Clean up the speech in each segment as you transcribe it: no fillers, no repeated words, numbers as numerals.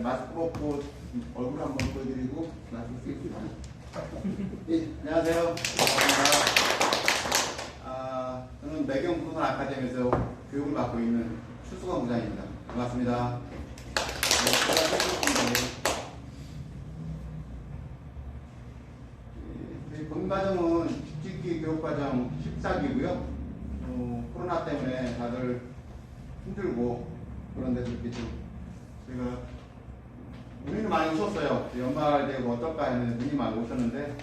마스크 벗고 얼굴 한번 보여드리고 마스크 쓰겠습니다. 네, 안녕하세요. 저는 매경부산 아카데미에서 교육을 맡고 있는 추수건 부장입니다. 반갑습니다. 본과정은 직직기 교육과정 14기고요. 코로나 때문에 다들 힘들고 그런데 이렇게 좀 제가 우리는 많이 오셨어요. 연말되고 어떨까 했는데 눈이 많이 오셨는데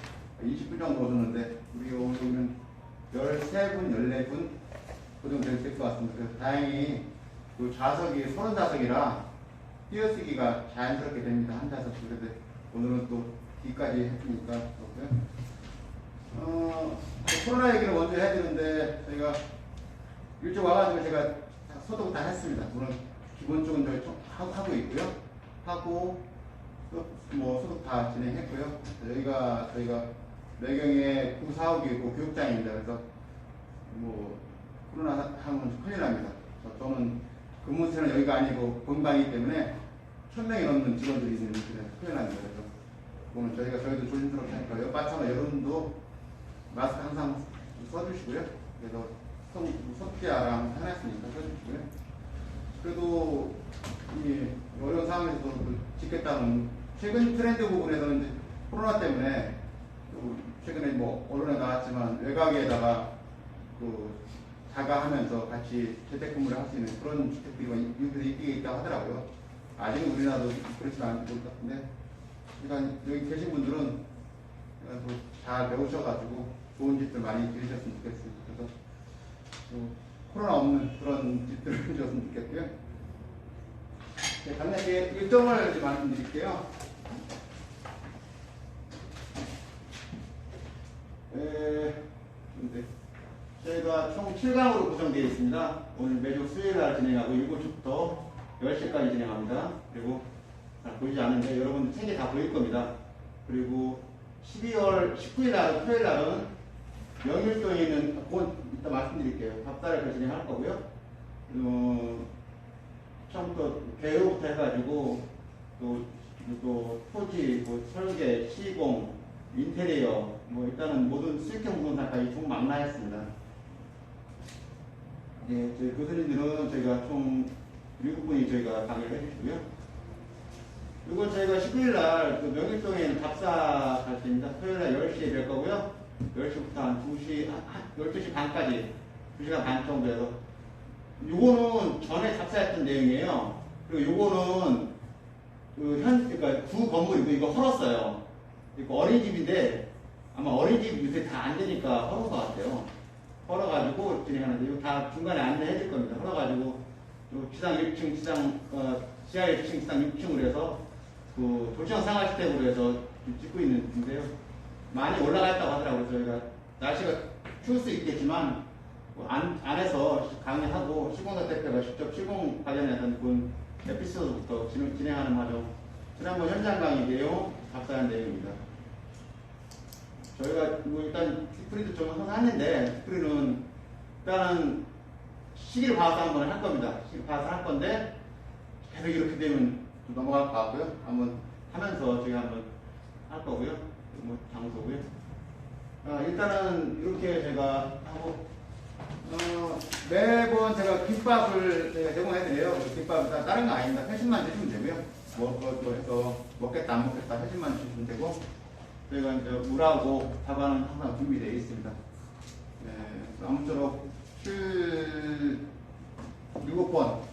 20분 정도 오셨는데 우리 오늘은 13분, 14분 그 정도 될 것 같습니다. 그래서 다행히 그 좌석이 30좌석이라 띄어쓰기가 자연스럽게 됩니다. 한 좌석. 그런데 오늘은 또 뒤까지 했으니까 그렇고요. 코로나 얘기를 먼저 해야 되는데 저희가 일찍 와가지고 제가 소독 다 했습니다. 물론 기본적인 저희 하고 있고요. 하고 뭐 소독 다 진행했고요. 저희가 매경에 945기 있고 교육장입니다. 그래서 뭐 코로나 하면 큰일 납니다. 저는 근무처는 여기가 아니고 본방이기 때문에 1000명이 넘는 직원들이 있는 그래서 큰일 납니다. 그래서 오늘 저희도 조심스럽게 하니까 옆바탕 여러분도 마스크 항상 써주시고요. 그래서 석기아랑 해놨으니까 써주시고요. 그래도 이 어려운 상황에서도 짓겠다는 최근 트렌드 부분에서는 이제 코로나 때문에 최근에 뭐 언론에 나왔지만 외곽에다가 그 자가하면서 같이 재택근무를 할 수 있는 그런 주택들이 미국에서 있다고 하더라고요. 아직은 우리나라도 그렇지 않을 것 같은데, 그러니까 여기 계신 분들은 잘 배우셔가지고 좋은 집들 많이 들으셨으면 좋겠습니다. 그래서 코로나 없는 그런 집들을 해주셨으면 좋겠고요. 네, 간략하게 일정을 이제 말씀드릴게요. 저희가 총 7강으로 구성되어 있습니다. 오늘 매주 수요일 날 진행하고 7시부터 10시까지 진행합니다. 그리고 보이지 않는데 여러분들 책이 다 보일 겁니다. 그리고 12월 19일 날 토요일 날은 명일동에 있는 이따 말씀드릴게요. 밥사를 진행할 거고요. 처음부터 개요부터 해가지고 또 토지, 뭐 설계, 시공, 인테리어, 뭐 일단은 모든 수익형 부분까지 총망라했습니다. 예, 저희 교수님들은 저희가 총 7분이 저희가 강의를 해주시고요. 이건 저희가 19일날 그 명일동에 있는 답사 갈 때입니다. 토요일날 10시에 뵐 거고요. 10시부터 한 2시, 12시 반까지 2시간 반 정도에서 요거는 전에 답사했던 내용이에요. 그리고 요거는 그러니까 두 건물이고 이거 헐었어요. 이거 어린이집인데 아마 어린이집 요새 다 안 되니까 헐은 것 같아요. 헐어가지고 진행하는데 이거 다 중간에 안내해 줄 겁니다. 헐어가지고 지상 1층, 지하 1층, 지상 6층으로 해서 그 도시형 상하시스템으로 해서 짓고 있는데요. 많이 올라갔다고 하더라고요. 저희가 날씨가 추울 수 있겠지만 안에서 강의하고 시공사 대표가 직접 시공 관련해서 본 에피소드부터 진행하는 과정. 지난번 현장 강의 내용 답사한 내용입니다. 저희가 뭐 일단 스프리도 좀 항상 했는데 스프리는 일단은 시기를 봐서 한번 할 겁니다. 시기를 봐서 할 건데 계속 이렇게 되면 좀 넘어갈 것 같고요. 한번 하면서 저희가 한번 할 거고요. 뭐 장소고요. 일단은 이렇게 제가 하고 매번 제가 김밥을 제가 제공해드려요. 김밥은 다른 거 아닙니다. 회신만 주시면 되고요. 해서 먹겠다 안 먹겠다 회신만 주시면 되고 저희가 이제 물하고 밥안은 항상 준비되어 있습니다. 네, 아무쪼록 7번,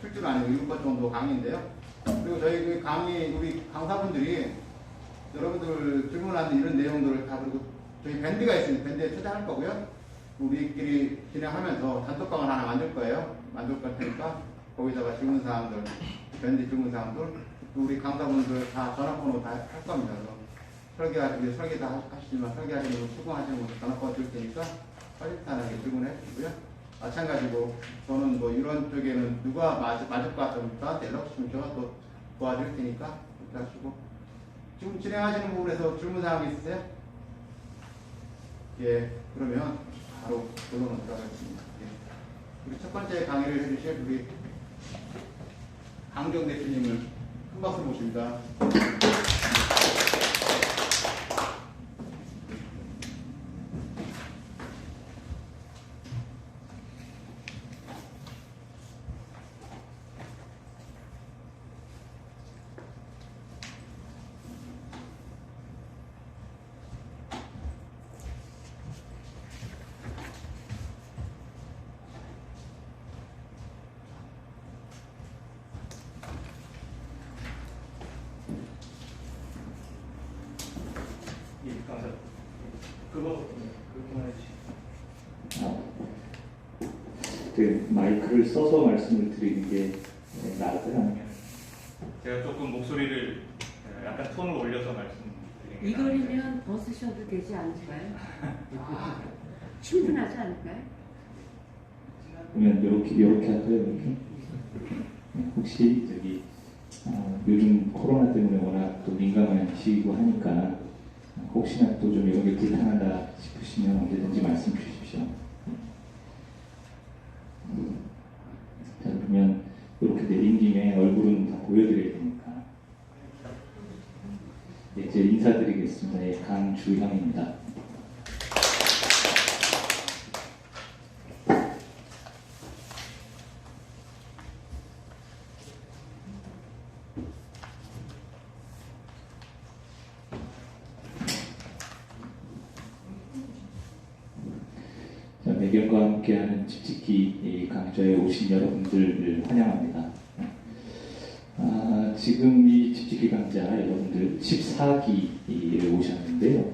7주 아니고 7번 정도 강의인데요. 그리고 저희 그 강의, 우리 강사분들이 여러분들 질문하는 이런 내용들을 다 그리고 저희 밴드가 있습니다. 밴드에 초대할 거고요. 우리끼리 진행하면서 단톡방을 하나 만들 거예요. 만들 걸 테니까 거기다가 질문사항들, 밴드 질문사항들, 우리 강사분들 다 전화번호 다 할 겁니다. 설계 다 하시지만 설계하시는 분, 수공하시는 분 전화번호 줄 테니까 빠릿하게 질문해 주시고요. 마찬가지고 저는 뭐 이런 쪽에는 누가 맞을 것 같으면 저한테 연락 주시면 제가 또 도와드릴 테니까 그렇게 하시고 지금 진행하시는 부분에서 질문사항이 있으세요? 예, 그러면 바로 본론으로 들어가겠습니다. 예. 우리 첫 번째 강의를 해주실 우리 강정 대표님을 박수 모십니다. 예, 감사합니다. 그렇게만 해주시죠. 그 마이크를 써서 말씀을 드리는 게 나을까요? 아니면 제가 조금 목소리를 약간 톤을 올려서 말씀드리는 게 이거리면 벗으셔도 되지 않을까요? 충분하지 않을까요? 그러면 이렇게 할까요? 이렇게? 혹시 저기 요즘 코로나 때문에 워낙 또 민감한 시기고 하니까 혹시나 또 좀 이런 게 불편하다 싶으시면 언제든지 말씀 주십시오. 자, 그러면 이렇게 내린 김에 얼굴은 다 보여드려야 되니까 이제 인사드리겠습니다. 예, 강주형입니다. 매경과 함께하는 집짓기 강좌에 오신 여러분들을 환영합니다. 지금 이 집짓기 강좌 여러분들 14기에 오셨는데요.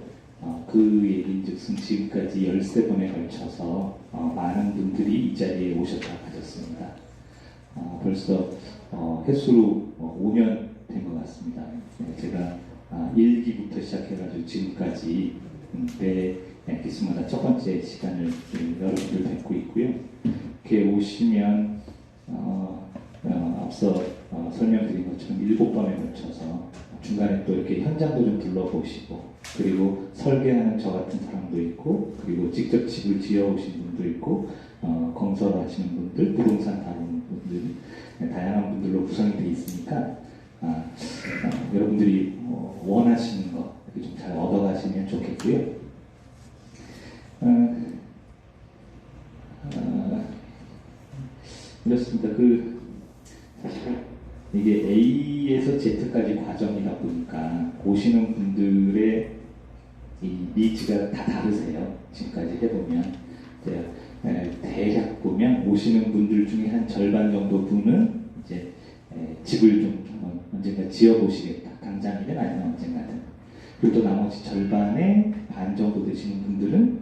그 얘기인즉슨 지금까지 13번에 걸쳐서 많은 분들이 이 자리에 오셨다 가셨습니다. 벌써 횟수로 5년 된 것 같습니다. 제가 1기부터 시작해가지고 지금까지 기수마다 첫 번째 시간을 여러분들 뵙고 있고요. 이렇게 오시면 앞서 설명드린 것처럼 7번에 걸쳐서 중간에 또 이렇게 현장도 좀 둘러보시고 그리고 설계하는 저 같은 사람도 있고 그리고 직접 집을 지어오신 분도 있고 건설하시는 분들, 부동산 다루는 분들 다양한 분들로 구성이 되어 있으니까 여러분들이 원하시는 거 좀 잘 얻어가시면 좋겠고요. 그렇습니다. 사실 이게 A에서 Z까지 과정이다 보니까 오시는 분들의 이 니즈가 다 다르세요. 지금까지 해보면 대략 보면 오시는 분들 중에 한 절반 정도 분은 이제 집을 좀 언젠가 지어보시겠다. 당장이든 아니면 언젠가든. 그리고 또 나머지 절반의 반 정도 되시는 분들은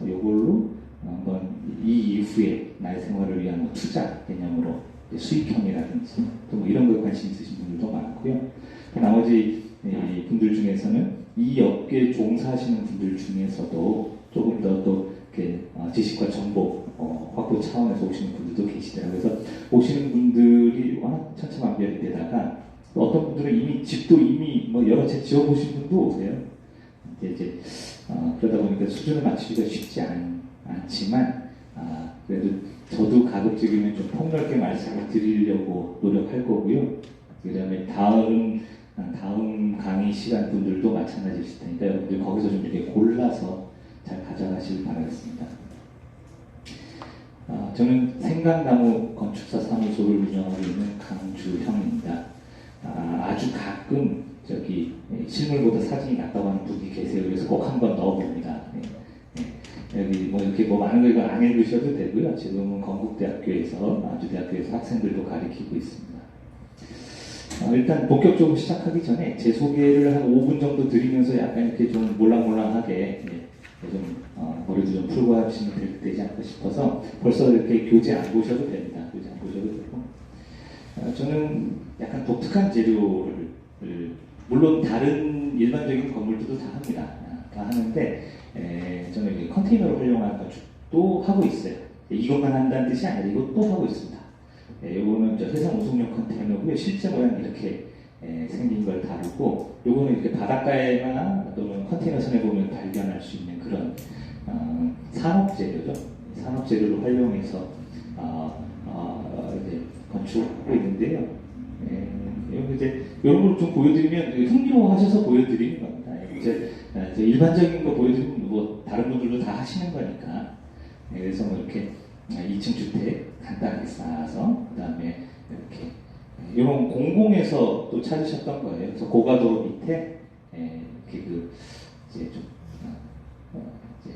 이걸로 한번 이 이후에 나의 생활을 위한 투자 개념으로 수익형이라든지 또 이런 거에 관심 있으신 분들도 많고요. 나머지 분들 중에서는 이 업계에 종사하시는 분들 중에서도 조금 더 또 지식과 정보 확보 차원에서 오시는 분들도 계시더라고요. 그래서 오시는 분들이 워낙 천차만별인데다가 어떤 분들은 이미 집도 이미 여러 채 지어보신 분도 오세요. 이제 그러다 보니까 수준을 맞추기가 쉽지 않지만 그래도 저도 가급적이면 좀 폭넓게 말씀을 드리려고 노력할 거고요. 그 다음에 다음 강의 시간 분들도 마찬가지일 테니까 여러분들 거기서 좀 이렇게 골라서 잘 가져가시길 바라겠습니다. 저는 생강나무 건축사 사무소를 운영하고 있는 강주형입니다. 아주 가끔 실물보다 사진이 낫다고 하는 분이 계세요. 그래서 꼭 한번 넣어봅니다. 여기 이렇게 많은 거 이거 안 읽으셔도 되고요. 지금은 건국대학교에서 아주대학교에서 학생들도 가르치고 있습니다. 일단 본격적으로 시작하기 전에 제 소개를 한 5분 정도 드리면서 약간 이렇게 좀 몰랑몰랑하게 좀 머리도 좀 풀고 하시면 되지 않을까 싶어서 벌써 이렇게 교재 안 보셔도 됩니다. 교재 안 보셔도 되고 저는 약간 독특한 재료를 물론 다른 일반적인 건물들도 다 합니다. 다 하는데 저는 컨테이너를 활용한 건축도 하고 있어요. 이것만 한다는 뜻이 아니라 이것도 하고 있습니다. 이거는 해상 우송용 컨테이너고요. 실제 모양 이렇게 생긴 걸 다루고, 요거는 이렇게 바닷가에나 또는 컨테이너 선에 보면 발견할 수 있는 그런 산업 재료죠. 산업 재료를 활용해서 이제 건축하고 있는데요. 여기 이제 이런 걸 좀 보여드리면 흥미로워하셔서 보여드리는 겁니다. 이제 일반적인 거 보여드리면 뭐 다른 분들도 다 하시는 거니까. 그래서 뭐 이렇게 2층 주택 간단하게 쌓아서 그다음에 이렇게 이런 공공에서 또 찾으셨던 거예요. 그래서 고가도로 밑에 이렇게 그 이제 좀 이제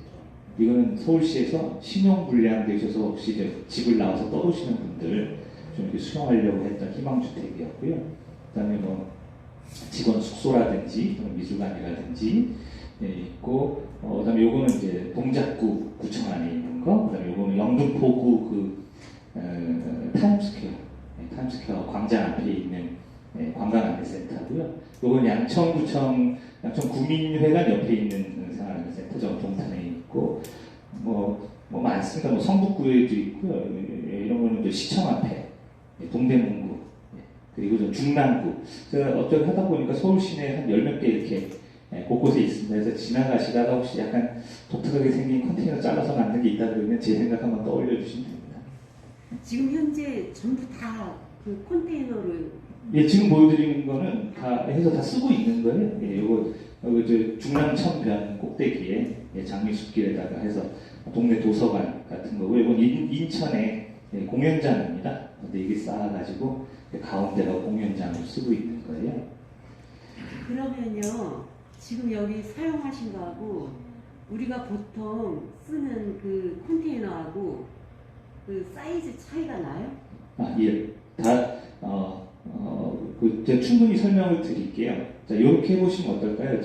이거는 서울시에서 신용불량 되셔서 혹시 이제 집을 나와서 떠도시는 분들 좀 이렇게 수용하려고 했던 희망주택이었고요. 그다음에 뭐 직원 숙소라든지 또는 미술관이라든지 있고, 그다음에 요거는 이제 동작구 구청 안에 있는 거, 그다음에 요거는 영등포구 그 타임스퀘어 광장 앞에 있는 관광안내센터고요. 요건 양천구청 양천구민회관 옆에 있는 생활안내센터 저 동탄에 있고, 뭐 많습니다. 뭐 성북구에도 있고요. 이런 거는 이제 시청 앞에 동대문구, 그리고 저 중랑구. 제가 어쩌다 하다 보니까 서울 시내 한 10몇 개 이렇게 곳곳에 있습니다. 그래서 지나가시다가 혹시 약간 독특하게 생긴 컨테이너 잘라서 만든 게 있다 그러면 제 생각 한번 떠올려 주시면 됩니다. 지금 현재 전부 다 그 컨테이너를 예, 지금 보여드리는 거는 다 해서 다 쓰고 있는 거예요. 예, 요거 저 중랑천변 꼭대기에 장미숲길에다가 해서 동네 도서관 같은 거고, 이건 인천의 공연장입니다. 근데 이게 쌓아가지고 가운데가 공연장으로 쓰고 있는 거예요. 그러면요 지금 여기 사용하신 거하고 우리가 보통 쓰는 그 컨테이너하고 그 사이즈 차이가 나요? 아, 예. 제가 충분히 설명을 드릴게요. 자, 이렇게 해보시면 어떨까요?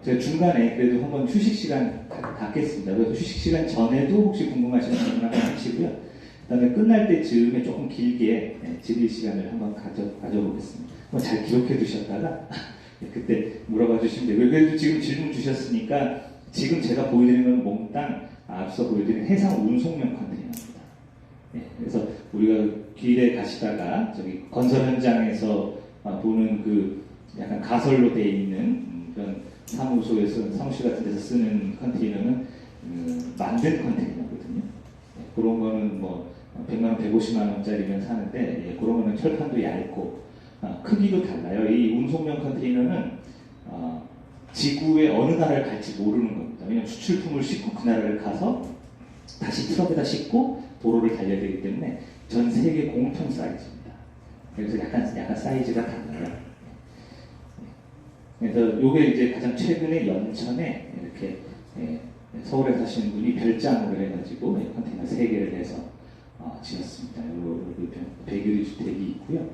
제가 중간에 그래도 한번 휴식 시간 갖겠습니다. 그래서 휴식 시간 전에도 혹시 궁금하신 질문 한번 하시고요. 그 다음에 끝날 때쯤에 조금 길게 질의 시간을 한번 가져보겠습니다. 한번 잘 기록해 두셨다가 그때 물어봐 주시면 되고요. 그래도 지금 질문 주셨으니까 지금 제가 보여드리는 건 몽땅 앞서 보여드린 해상 운송용 컨테이너입니다. 그래서 우리가 길에 가시다가 저기 건설 현장에서 보는 그 약간 가설로 되어 있는 그런 사무실 같은 데서 쓰는 컨테이너는 만든 컨테이너거든요. 그런 거는 뭐 100만 원, 150만 원짜리면 사는데 그런 거는 철판도 얇고 크기도 달라요. 이 운송용 컨테이너는 지구의 어느 나라를 갈지 모르는 겁니다. 왜냐하면 수출품을 싣고 그 나라를 가서 다시 트럭에다 싣고 도로를 달려야 되기 때문에 전 세계 공통 사이즈입니다. 그래서 약간 사이즈가 달라요. 그래서 이게 이제 가장 최근에 연천에 이렇게 서울에 사시는 분이 별장으로 해가지고 컨테이너 3개를 해서 지었습니다. 여기 100유리 주택이 있고요.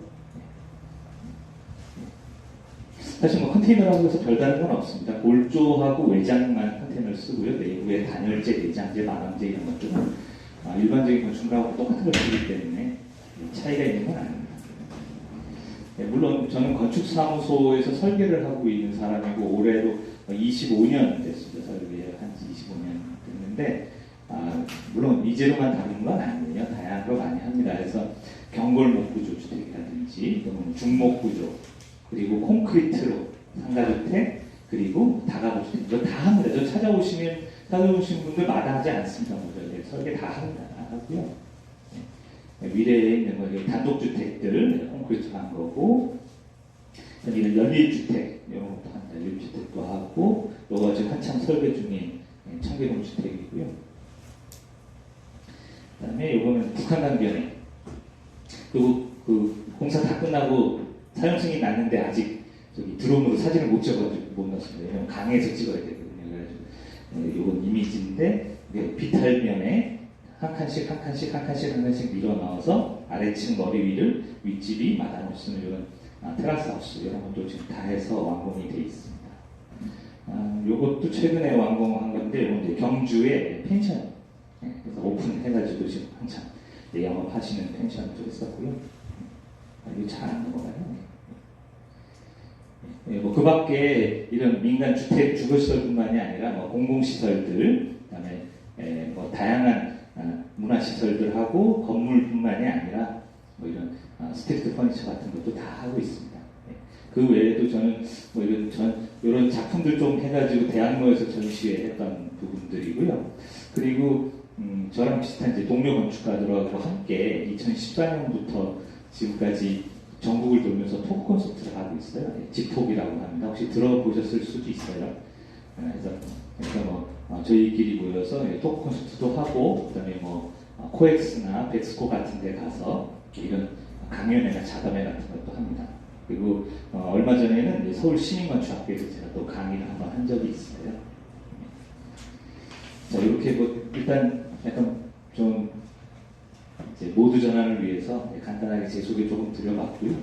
사실 뭐 컨테이너라고 해서 별다른 건 없습니다. 골조하고 외장만 컨테이너를 쓰고요. 내부에 단열재, 내장재, 마감재 이런 것들은 일반적인 건축물하고 똑같은 걸 쓰기 때문에 차이가 있는 건 아닙니다. 물론 저는 건축사무소에서 설계를 하고 있는 사람이고 올해로 25년 됐습니다. 설계를 한 지 25년 됐는데 물론 이재로만 다룬 건 아니에요. 다양한 걸 많이 합니다. 그래서 경골목 구조 주택이라든지 또는 중목 구조, 그리고 콘크리트로 상가주택, 그리고 다가구주택 이거 다 합니다. 저 찾아오신 분들 마다하지 않습니다. 설계 다 하고요. 미래에 있는 거 단독주택들을 콘크리트로 한 거고, 여기는 연립주택 이런 것도 한다. 연립주택도 하고, 이거 지금 한참 설계 중인 청계동 주택이고요. 그다음에 이거는 북한강변에, 그리고 그 공사 다 끝나고 사용 승인 났는데 아직 드론으로 사진을 못 찍어가지고 못 넣었습니다. 왜냐면 강에서 찍어야 되거든요. 그래가지고 이건 이미지인데 비탈면에 한 칸씩 밀어 넣어서 아래층 머리 위를 윗집이 마당을 쓰는 이런 테라스 하우스 이런 것도 지금 다 해서 완공이 되어 있습니다. 이것도 최근에 완공한 건데 이건 이제 경주의 펜션, 그래서 오픈해가지고 지금 한참 영업하시는 펜션도 했었고요. 이거 잘 안 넘어가요. 그 밖에 이런 민간 주택 주거시설뿐만이 아니라 공공시설들, 그다음에 다양한 문화시설들하고 건물뿐만이 아니라 이런 스트리트 퍼니처 같은 것도 다 하고 있습니다. 그 외에도 저는 이런 작품들 좀 해가지고 대학로에서 전시회했던 부분들이고요. 그리고 저랑 비슷한 이제 동료 건축가들하고 함께 2014년부터 지금까지 전국을 돌면서 토크 콘서트를 하고 있어요. 집톡이라고 합니다. 혹시 들어보셨을 수도 있어요. 그래서 뭐 저희끼리 모여서 토크 콘서트도 하고, 그다음에 뭐 코엑스나 백스코 같은 데 가서 이런 강연회나 자담회 같은 것도 합니다. 그리고 얼마 전에는 서울 시민건축학교에서 제가 또 강의를 한번 한 적이 있어요. 자, 이렇게 뭐 일단 약간 좀 이제 모두 전환을 위해서 간단하게 제 소개 조금 드려봤고요.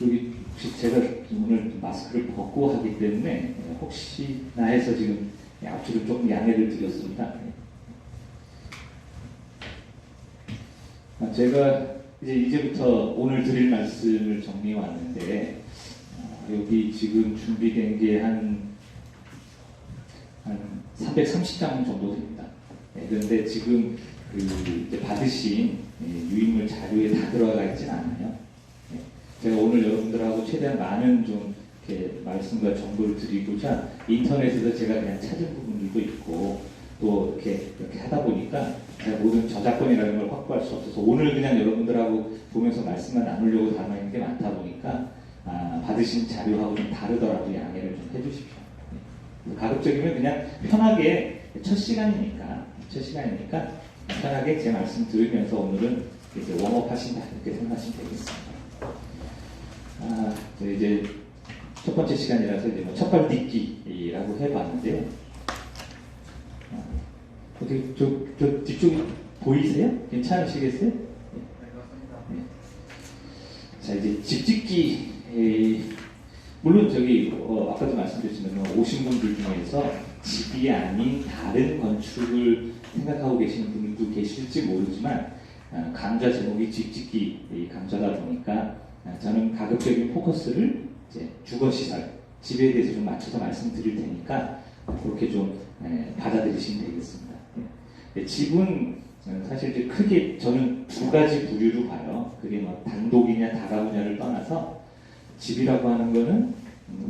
여기 혹시 제가 오늘 마스크를 벗고 하기 때문에 혹시나 해서 지금 앞쪽을 조금 양해를 드렸습니다. 제가 이제부터 오늘 드릴 말씀을 정리해 왔는데, 여기 지금 준비된 게 한 330장 정도 됩니다. 그런데 지금 이제 받으신 유인물 자료에 다 들어가 있지는 않아요. 제가 오늘 여러분들하고 최대한 많은 좀 이렇게 말씀과 정보를 드리고자 인터넷에서 제가 그냥 찾은 부분들도 있고, 또 이렇게 하다 보니까 제가 모든 저작권이라는 걸 확보할 수 없어서 오늘 그냥 여러분들하고 보면서 말씀만 나누려고 담아있는 게 많다 보니까 받으신 자료하고 좀 다르더라도 양해를 좀 해주십시오. 가급적이면 그냥 편하게 첫 시간이니까 편하게 제 말씀 들으면서 오늘은 이제 웜업 하신다 이렇게 생각하시면 되겠습니다. 이제 첫 번째 시간이라서 이제 뭐 첫발 딛기라고 해봤는데요. 어떻게 저 뒤쪽 보이세요? 괜찮으시겠어요? 네. 자, 이제 집 짓기, 물론 저기 아까도 말씀드렸지만 오신 분들 중에서 집이 아닌 다른 건축을 생각하고 계시는 분들도 계실지 모르지만 강좌 제목이 집 짓기 강좌다 보니까 저는 가급적인 포커스를 이제 주거시설, 집에 대해서 좀 맞춰서 말씀드릴 테니까 그렇게 좀 받아들이시면 되겠습니다. 집은 사실 이제 크게 저는 두 가지 부류로 봐요. 그게 뭐 단독이냐 다가구냐를 떠나서 집이라고 하는 거는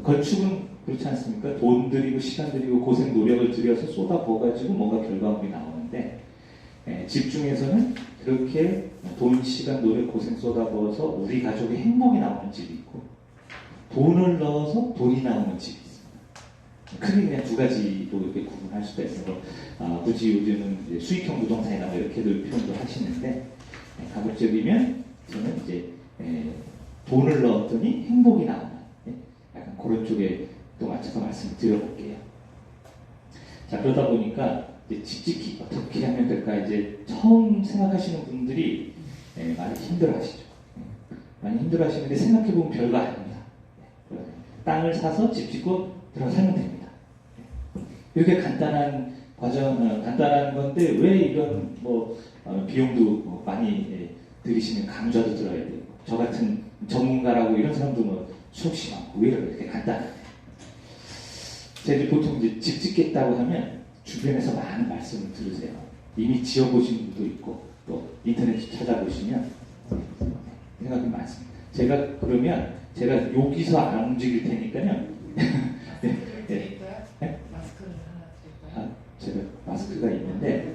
건축은 그렇지 않습니까? 돈 들이고 시간 들이고 고생 노력을 들여서 쏟아부어가지고 뭔가 결과물이 나오는데, 집 중에서는 그렇게 돈, 시간, 노력, 고생 쏟아부어서 우리 가족의 행복이 나오는 집이 있고, 돈을 넣어서 돈이 나오는 집이 있습니다. 크게 그냥 두 가지로 이렇게 구분할 수가 있어요. 굳이 요즘은 수익형 부동산이나 뭐 이렇게도 표현도 하시는데, 가급적이면 저는 이제 돈을 넣었더니 행복이 나오는 약간 그런 쪽에 또 맞춰서 말씀을 드려볼게요. 자, 그러다 보니까 이제 집 짓기 어떻게 하면 될까 이제 처음 생각하시는 분들이 많이 힘들어하시죠. 많이 힘들어하시는데 생각해보면 별거 아닙니다. 땅을 사서 집 짓고 들어가 살면 됩니다. 이렇게 간단한 과정, 간단한 건데 왜 이런 비용도 많이 들이시면 강좌도 들어야 되고, 저 같은 전문가라고 이런 사람도 수없이 많고 왜 이렇게 간단하게. 제가 이제 보통 이제 집 짓겠다고 하면 주변에서 많은 말씀을 들으세요. 이미 지어보신 분도 있고 또 인터넷 찾아보시면 생각이 많습니다. 제가 그러면 제가 여기서 안 움직일 테니까요. 네. 마스크를 하나 드릴까요? 제가 마스크가 있는데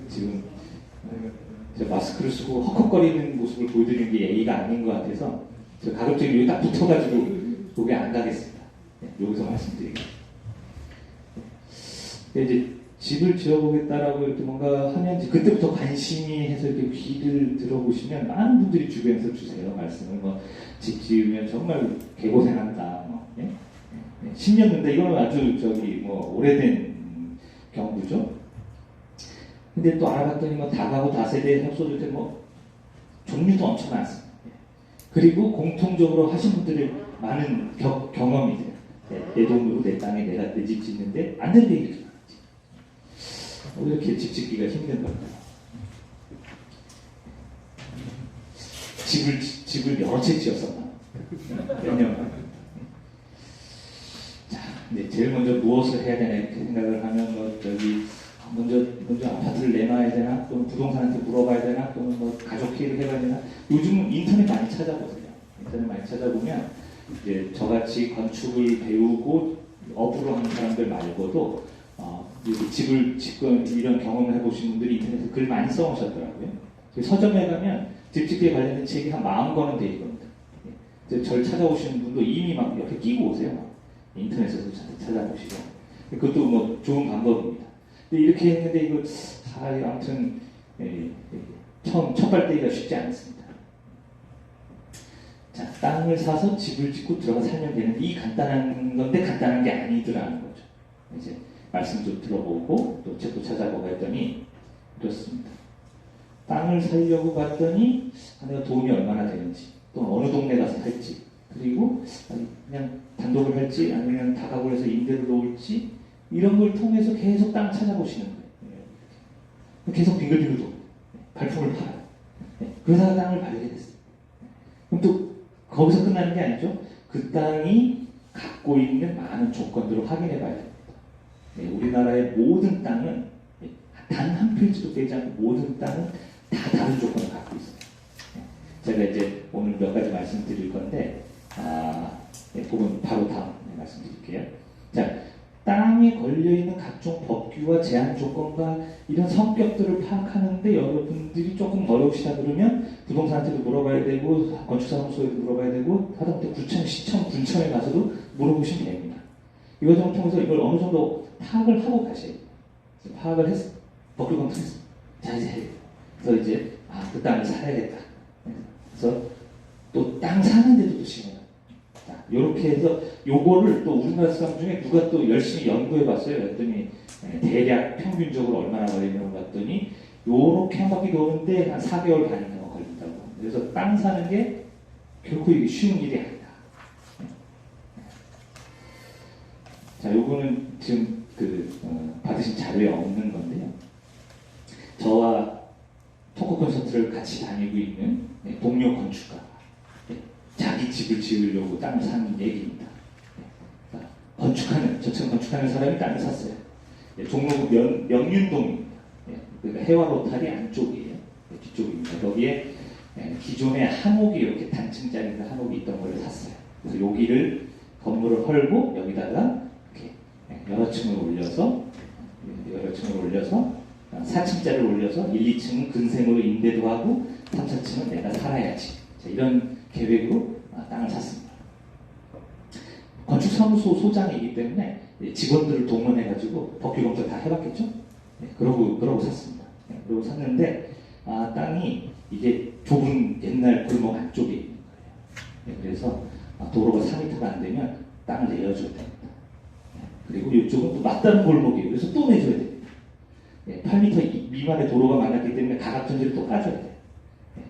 지금 제가 마스크를 쓰고 헉헉거리는 모습을 보여드리는 게 예의가 아닌 것 같아서 제가 가급적이 여기 딱 붙어가지고 여기 안 가겠습니다. 여기서 말씀드리겠습니다. 이제 집을 지어보겠다라고 이렇게 뭔가 하면 그때부터 관심이 해서 이렇게 귀를 들어보시면 많은 분들이 주변에서 주세요. 말씀을 집 지으면 정말 개고생한다. 10년 된다. 이거는 아주 오래된 경구죠. 근데 또 알아봤더니 다가구 다세대 협소주택 종류도 엄청 많습니다. 그리고 공통적으로 하신 분들이 많은 경험이세요. 내 돈으로 내 땅에 내가 내 집 짓는데 안 되는데 이렇게 많지. 왜 이렇게 집 짓기가 힘든 걸까요? 집을 여러 채 지었었나? 몇 년. 자, 근데 제일 먼저 무엇을 해야 되나 이렇게 생각을 하면 먼저 아파트를 내놔야 되나, 또는 부동산한테 물어봐야 되나, 또는 뭐 가족 회의를 해봐야 되나. 요즘은 인터넷 많이 찾아보세요. 인터넷 많이 찾아보면 이제 저같이 건축을 배우고 업으로 하는 사람들 말고도 이렇게 집을 짓고 이런 경험을 해보신 분들이 인터넷에 글 많이 써오셨더라고요. 서점에 가면 집 짓기에 관련된 책이 한 40권은 돼 있거든요. 저를 찾아오시는 분도 이미 막 옆에 끼고 오세요. 막. 인터넷에서 찾아보시고. 그것도 뭐 좋은 방법입니다. 근데 이렇게 했는데 이거 아무튼 처음 첫 발대기가 쉽지 않습니다. 자, 땅을 사서 집을 짓고 들어가 살면 되는데 이 간단한 건데 간단한 게 아니더라는 거죠. 이제 말씀 좀 들어보고 또 책도 찾아보고 했더니 이렇습니다. 땅을 살려고 봤더니 내가 돈이 얼마나 되는지, 또 어느 동네 가서 살지, 그리고 그냥 단독을 할지 아니면 다가구를 해서 임대로 놓을지 이런 걸 통해서 계속 땅 찾아보시는 거예요. 계속 빙글빙글 돌고 발품을 팔아요. 그러다가 땅을 발견해 됐어요. 그럼 또 거기서 끝나는 게 아니죠. 그 땅이 갖고 있는 많은 조건들을 확인해 봐야 됩니다. 우리나라의 모든 땅은 단 한 필지도 빼지 않고 모든 땅은 다 다른 조건을 갖고 있어요. 제가 이제 오늘 몇 가지 말씀드릴 건데, 그건 바로 다음에 말씀드릴게요. 자, 땅에 걸려있는 각종 법규와 제한 조건과 이런 성격들을 파악하는데 여러분들이 조금 어려우시다 그러면 부동산한테도 물어봐야 되고, 건축사무소에도 물어봐야 되고, 하다못해 구청, 시청, 군청에 가서도 물어보시면 됩니다. 이 과정을 통해서 이걸 어느 정도 파악을 하고 가셔야 돼요. 파악을 했어. 법규 검토했어. 자, 이제 해야 돼요. 그래서 이제, 그 땅을 사야겠다. 그래서 또 땅 사는데도 또 시간이. 자, 요렇게 해서 요거를 또 우리나라 사람 중에 누가 또 열심히 연구해 봤어요. 그랬더니 대략 평균적으로 얼마나 걸리냐고 봤더니 요렇게 한 바퀴 도는데 한 4개월 반이나 걸린다고. 그래서 땅 사는 게 결코 이게 쉬운 일이 아니다. 자, 요거는 지금 받으신 자료에 없는 건데요. 저와 토크 콘서트를 같이 다니고 있는 동료 건축가, 자기 집을 지으려고 땅을 사는 얘기입니다. 저처럼 건축하는 사람이 땅을 샀어요. 종로구 명륜동입니다. 그러니까 해화 로타리 안쪽이에요. 뒤쪽입니다. 거기에 기존에 한옥이 이렇게 단층짜리 한옥이 있던 걸 샀어요. 그래서 여기를 건물을 헐고 여기다가 이렇게 여러 층을 올려서 4층짜리를 올려서 1, 2층은 근생으로 임대도 하고 3, 4층은 내가 살아야지. 자, 이런 계획으로 땅을 샀습니다. 건축사무소 소장이기 때문에 직원들을 동원해가지고 법규 검토 다 해봤겠죠? 그러고 샀습니다. 그러고 샀는데 땅이 이게 좁은 옛날 골목 안쪽에 있는 거예요. 그래서 도로가 4m가 안 되면 땅을 내어줘야 됩니다. 그리고 이쪽은 또 맞다른 골목이에요. 그래서 또 내줘야 됩니다. 8m 미만의 도로가 많았기 때문에 가각전지를 또 까줘야 돼요.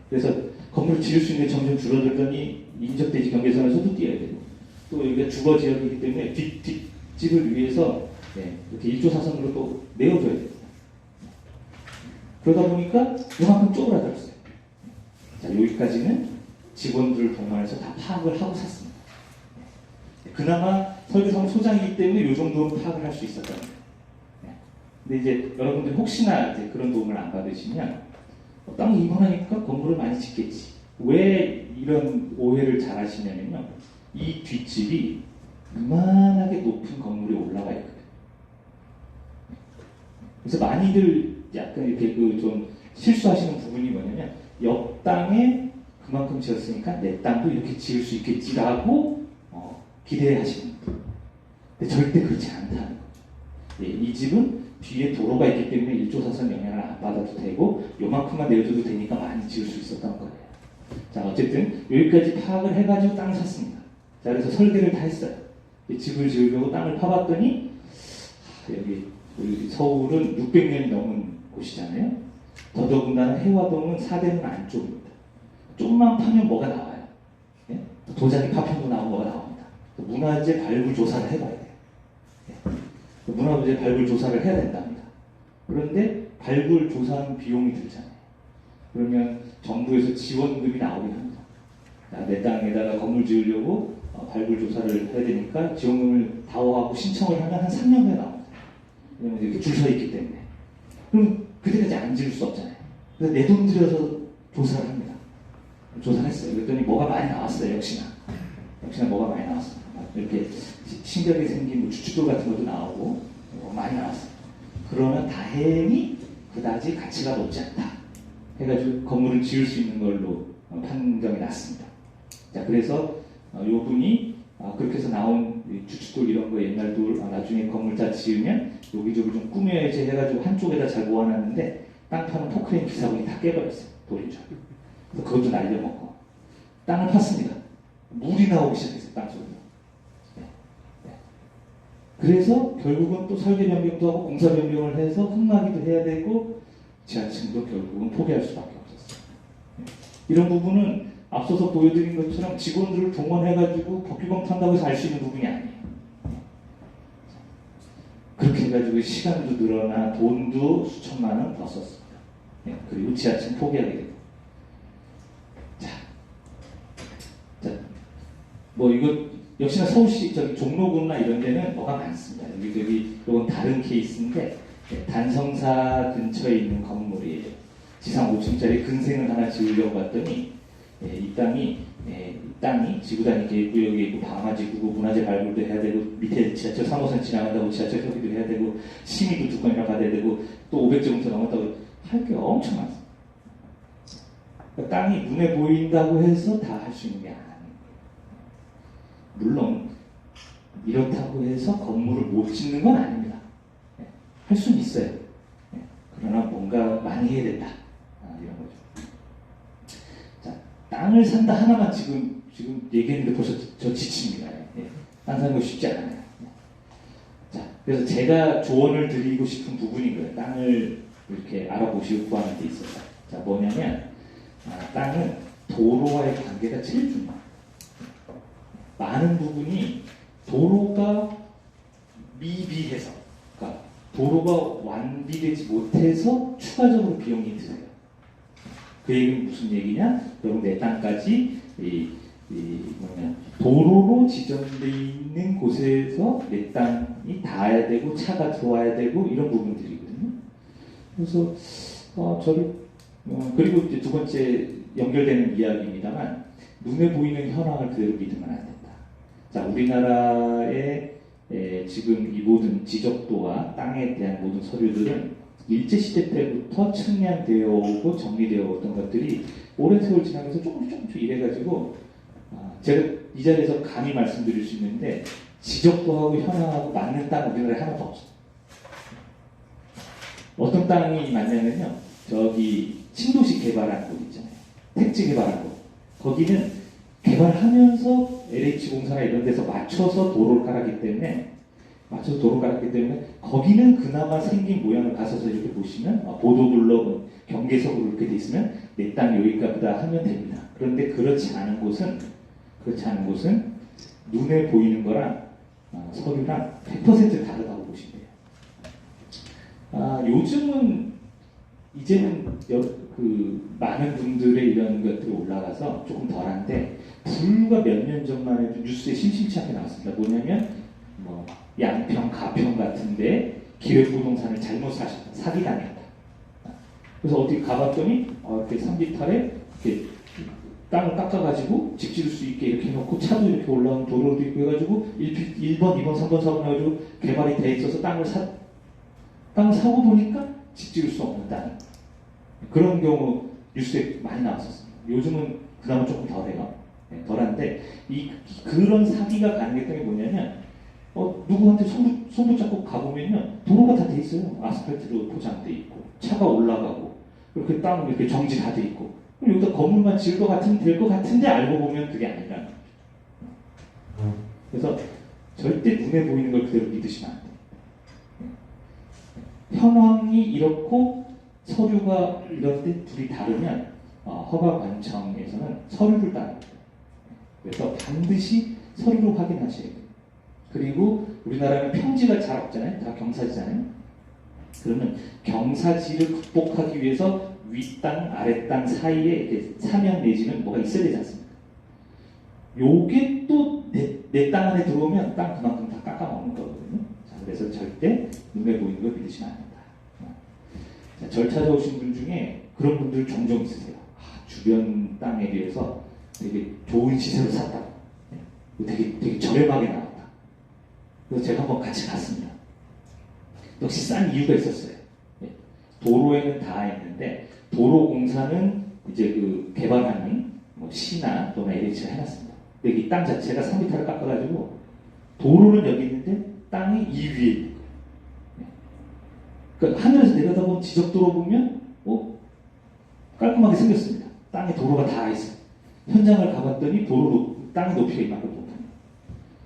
그래서 건물을 지을 수 있는 게 점점 줄어들더니 인접대지 경계선에서도 뛰어야 되고, 또 여기가 주거 지역이기 때문에 뒷집을 위해서 이렇게 1조 4선으로 또 내어줘야 돼요. 그러다 보니까 이만큼 쪼그라들었어요. 자, 여기까지는 직원들을 동원해서 다 파악을 하고 샀습니다. 그나마 설계사무 소장이기 때문에 이 정도는 파악을 할 수 있었던 거예요. 근데 이제 여러분들 혹시나 이제 그런 도움을 안 받으시면 땅이 이만하니까 건물을 많이 짓겠지. 왜 이런 오해를 잘 하시냐면요. 이 뒷집이 이만하게 높은 건물에 올라가 있거든요. 그래서 많이들 약간 이렇게 좀 실수하시는 부분이 뭐냐면 옆 땅에 그만큼 지었으니까 내 땅도 이렇게 지을 수 있겠지라고 기대하시는 거예요. 근데 절대 그렇지 않다는 거죠. 이 집은 뒤에 도로가 있기 때문에 1조 4선 영향을 안 받아도 되고 요만큼만 내어줘도 되니까 많이 지을 수 있었던 거예요. 자, 어쨌든 여기까지 파악을 해가지고 땅을 샀습니다. 자, 그래서 설계를 다 했어요. 집을 지으려고 땅을 파봤더니 여기 서울은 600년이 넘은 곳이잖아요. 더더군다나 해화동은 사대문 안쪽입니다. 조금만 파면 뭐가 나와요. 도자기 파편도 나오고 뭐가 나옵니다. 문화재 발굴 조사를 해봐야 돼요. 문화재 발굴 조사를 해야 된답니다. 그런데 발굴 조사는 비용이 들잖아요. 그러면 정부에서 지원금이 나오긴 합니다. 내 땅에다가 건물 지으려고 발굴 조사를 해야 되니까 지원금을 다오하고 신청을 하면 한 3년 후에 나옵니다. 왜냐면 이렇게 줄 서 있기 때문에. 그럼 그때까지 안 지을 수 없잖아요. 그래서 내 돈 들여서 조사를 합니다. 조사를 했어요. 그랬더니 뭐가 많이 나왔어요. 역시나 뭐가 많이 나왔어요. 이렇게 신기하게 생긴 뭐 주춧돌 같은 것도 나오고 많이 나왔어요. 그러면 다행히 그다지 가치가 높지 않다 해가지고 건물을 지을 수 있는 걸로 판정이 났습니다. 자, 그래서 요 분이 그렇게 해서 나온 주춧돌 이런 거 옛날 돌 나중에 건물 다 지으면 여기저기 좀 꾸며야지 해가지고 한쪽에다 잘 모아놨는데 땅 파는 포크레인 기사분이 다 깨버렸어요. 돌이죠. 그래서 그것도 날려먹고 땅을 팠습니다. 물이 나오기 시작했어요. 땅속으로. 그래서 결국은 또 설계 변경도 하고 공사 변경을 해서 흠막이도 해야 되고 지하층도 결국은 포기할 수밖에 없었어요. 이런 부분은 앞서서 보여드린 것처럼 직원들을 동원해가지고 법규범 탄다고 해서 알 수 있는 부분이 아니에요. 그렇게 해가지고 시간도 늘어나 돈도 수천만 원 더 썼습니다. 그리고 지하층 포기하게 되고. 뭐 이거 역시나 서울시 저기 종로구나 이런 데는 뭐가 많습니다. 여기 이건 다른 케이스인데 단성사 근처에 있는 건물이에요. 지상 5층짜리 근생을 하나 지으려고 봤더니 이 땅이 지구단위 계획구역에 있고 방화지구고 문화재 발굴도 해야 되고 밑에 지하철 3호선 지나간다고 지하철 협의도 해야 되고 심의도 2건이나 받아야 되고 또 500제곱미터 넘었다고 할 게 엄청 많습니다. 그러니까 땅이 눈에 보인다고 해서 다 할 수 있는 게 아니에요. 물론 이렇다고 해서 건물을 못 짓는 건 아닙니다. 할 수는 있어요. 그러나 뭔가 많이 해야 된다. 이런 거죠. 자, 땅을 산다 하나만 지금 얘기했는데 벌써 저 지칩니다. 땅 사는 거 쉽지 않아요. 자, 그래서 제가 조언을 드리고 싶은 부분인 거예요. 땅을 이렇게 알아보시고 구하는 데 있어서. 자, 뭐냐면 땅은 도로와의 관계가 제일 중요해요. 많은 부분이 도로가 미비해서, 그러니까 도로가 완비되지 못해서 추가적으로 비용이 드세요. 그 얘기는 무슨 얘기냐? 여러분 내 땅까지 도로로 지정되어 있는 곳에서 내 땅이 닿아야 되고 차가 들어와야 되고 이런 부분들이거든요. 그래서 그리고 이제 두 번째 연결되는 이야기입니다만 눈에 보이는 현황을 그대로 믿으면 안 된다. 자, 우리나라의 지금 이 모든 지적도와 땅에 대한 모든 서류들은 일제시대 때부터 측량되어 오고 정리되어 오던 것들이 오랜 세월 지나면서 조금씩 이래가지고 제가 이 자리에서 감히 말씀드릴 수 있는데 지적도하고 현황하고 맞는 땅 우리나라에 하나도 없어요. 어떤 땅이 맞냐면요. 저기 신도시 개발한 곳 있잖아요. 택지 개발한 곳. 거기는 개발하면서 LH공사나 이런 데서 맞춰서 도로를 깔았기 때문에 거기는 그나마 생긴 모양을 가서서 이렇게 보시면 보도블럭 경계석으로 이렇게 돼 있으면 내 땅 여기가 보다 하면 됩니다. 그런데 그렇지 않은 곳은 눈에 보이는 거랑 서류랑 100% 다르다고 보시면 돼요. 요즘은 이제는 많은 분들의 이런 것들이 올라가서 조금 덜한데 불과 몇 년 전만 해도 뉴스에 심심치 않게 나왔습니다. 뭐냐면 양평, 가평 같은데 기획부동산을 잘못 사셨다, 사기당했다. 그래서 어디 가봤더니 이렇게 삼지탈에 이렇게 땅을 깎아가지고 집 지을 수 있게 이렇게 해놓고 차도 이렇게 올라오는 도로도 있고 해가지고 1번, 2번, 3번, 4번 해가지고 개발이 돼 있어서 땅을 사고 보니까 집 지을 수 없는 땅. 그런 경우 뉴스에 많이 나왔었습니다. 요즘은 그나마 조금 덜해요. 덜한데 그런 사기가 가능했던 게 뭐냐면 누구한테 손 붙잡고 가보면요 도로가 다 돼 있어요. 아스팔트로 포장돼 있고 차가 올라가고 이렇게 땅 이렇게 정지 다 돼 있고 그럼 여기다 건물만 지을 것 같으면 될 것 같은데 알고 보면 그게 아니라는 거죠. 그래서 절대 눈에 보이는 걸 그대로 믿으시면 안 돼요. 현황이 이렇고 서류가 이런데 둘이 다르면 허가관청에서는 서류를 따릅니다. 그래서 반드시 서류로 확인하셔야 돼요. 그리고 우리나라는 평지가 잘 없잖아요. 다 경사지잖아요. 그러면 경사지를 극복하기 위해서 윗땅, 아랫땅 사이에 이렇게 사면 내지는 뭐가 있어야 되지 않습니까? 요게 또 내 땅 안에 들어오면 땅 그만큼 다 깎아먹는 거거든요. 자, 그래서 절대 눈에 보이는 걸 믿으시면 안 된다. 절 찾아오신 분 중에 그런 분들 종종 있으세요. 주변 땅에 비해서 되게 좋은 시세로 샀다. 되게 저렴하게 나왔다. 그래서 제가 한번 같이 갔습니다. 역시 싼 이유가 있었어요. 도로에는 다 있는데 도로공사는 이제 그 개발하는 뭐 시나 또는 LH가 해놨습니다. 근데 이 땅 자체가 3m를 깎아가지고 도로는 여기 있는데 땅이 이 위에 있는 거예요. 그러니까 하늘에서 내려다보면 지적도로 보면 깔끔하게 생겼습니다. 땅에 도로가 다 있어요. 현장을 가봤더니 땅의 높이가 이만큼 높아요.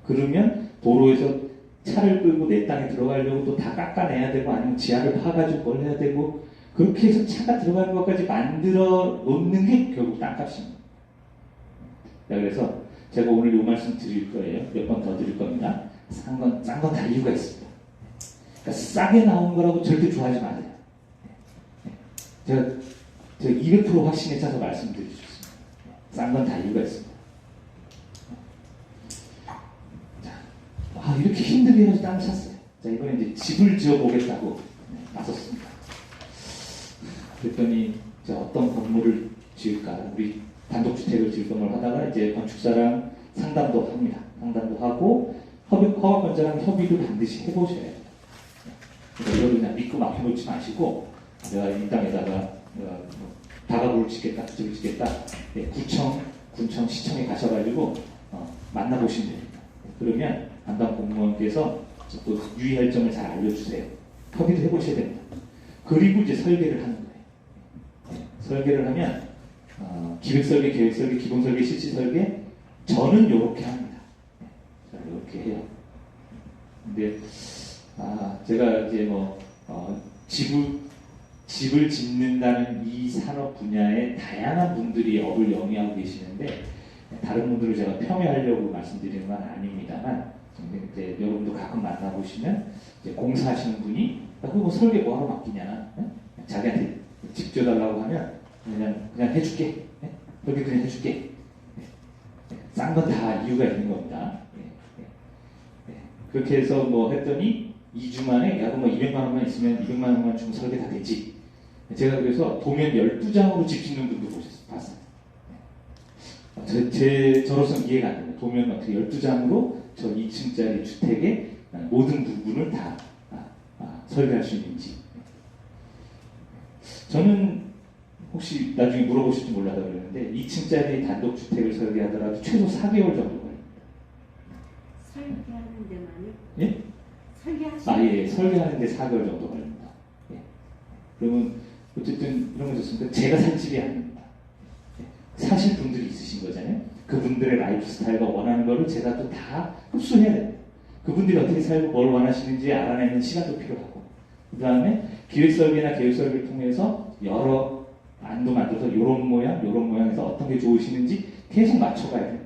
그러면 도로에서 차를 끌고 내 땅에 들어가려고 또 다 깎아내야 되고 아니면 지하를 파가지고 뭘 해야 되고 그렇게 해서 차가 들어가는 것까지 만들어 놓는 게 결국 땅값입니다. 자, 그래서 제가 오늘 이 말씀 드릴 거예요. 몇 번 더 드릴 겁니다. 싼 건 다 이유가 있습니다. 그러니까 싸게 나온 거라고 절대 좋아하지 마세요. 제가 200% 확신에 차서 말씀드리겠습니다. 싼 건 다 이유가 있습니다. 자, 이렇게 힘들게 해서 땅을 샀어요. 자, 이번에 이제 집을 지어보겠다고 나섰습니다. 그랬더니 이제 어떤 건물을 지을까? 우리 단독주택을 지을 건물 하다가 이제 건축사랑 상담도 합니다. 상담도 하고 허가권자랑 협의도 반드시 해보셔야 돼요. 이걸 그냥 믿고 맡겨놓지 마시고 내가 이 땅에다가 다가구를 짓겠다, 집을 짓겠다. 군청, 시청에 가셔가지고 만나보시면 됩니다. 그러면 담당 공무원께서 또 유의할 점을 잘 알려주세요. 협의도 해보셔야 됩니다. 그리고 이제 설계를 하는 거예요. 설계를 하면 기획설계, 계획설계, 기본설계, 실시설계 저는 이렇게 합니다. 자, 이렇게 해요. 근데 제가 이제 집을 짓는다는 이 산업 분야에 다양한 분들이 업을 영위하고 계시는데 다른 분들을 제가 폄훼하려고 말씀드리는 건 아닙니다만 이제 여러분도 가끔 만나보시면 이제 공사하시는 분이 그거 설계 뭐하러 맡기냐 자기한테 집 지어달라고 하면 그냥 해줄게 설계 그냥 해줄게 싼 건 다 이유가 있는 겁니다. 그렇게 해서 했더니 2주 만에 야 그럼 200만 원만 있으면 200만 원만 주면 설계 다 되지. 제가 그래서 도면 12장으로 집 짓는 분도 봤어요. 저로서는 이해가 안 됩니다. 도면 어떻게 12장으로 저 2층짜리 주택의 모든 부분을 다 설계할 수 있는지. 저는 혹시 나중에 물어보실지 몰라서 그러는데 2층짜리 단독주택을 설계하더라도 최소 4개월 정도 걸립니다. 설계하는 데만요? 예? 설계하시는 설계하는데 4개월 정도 걸립니다. 예. 그러면 어쨌든 이런 거 좋습니다. 제가 살 집이 아닙니다. 사실 분들이 있으신 거잖아요. 그분들의 라이프 스타일과 원하는 거를 제가 또 다 흡수해야 됩니다. 그분들이 어떻게 살고 뭘 원하시는지 알아내는 시간도 필요하고 그 다음에 기획설계나 계획설계를 통해서 여러 안도 만들어서 이런 모양에서 어떤 게 좋으시는지 계속 맞춰가야 됩니다.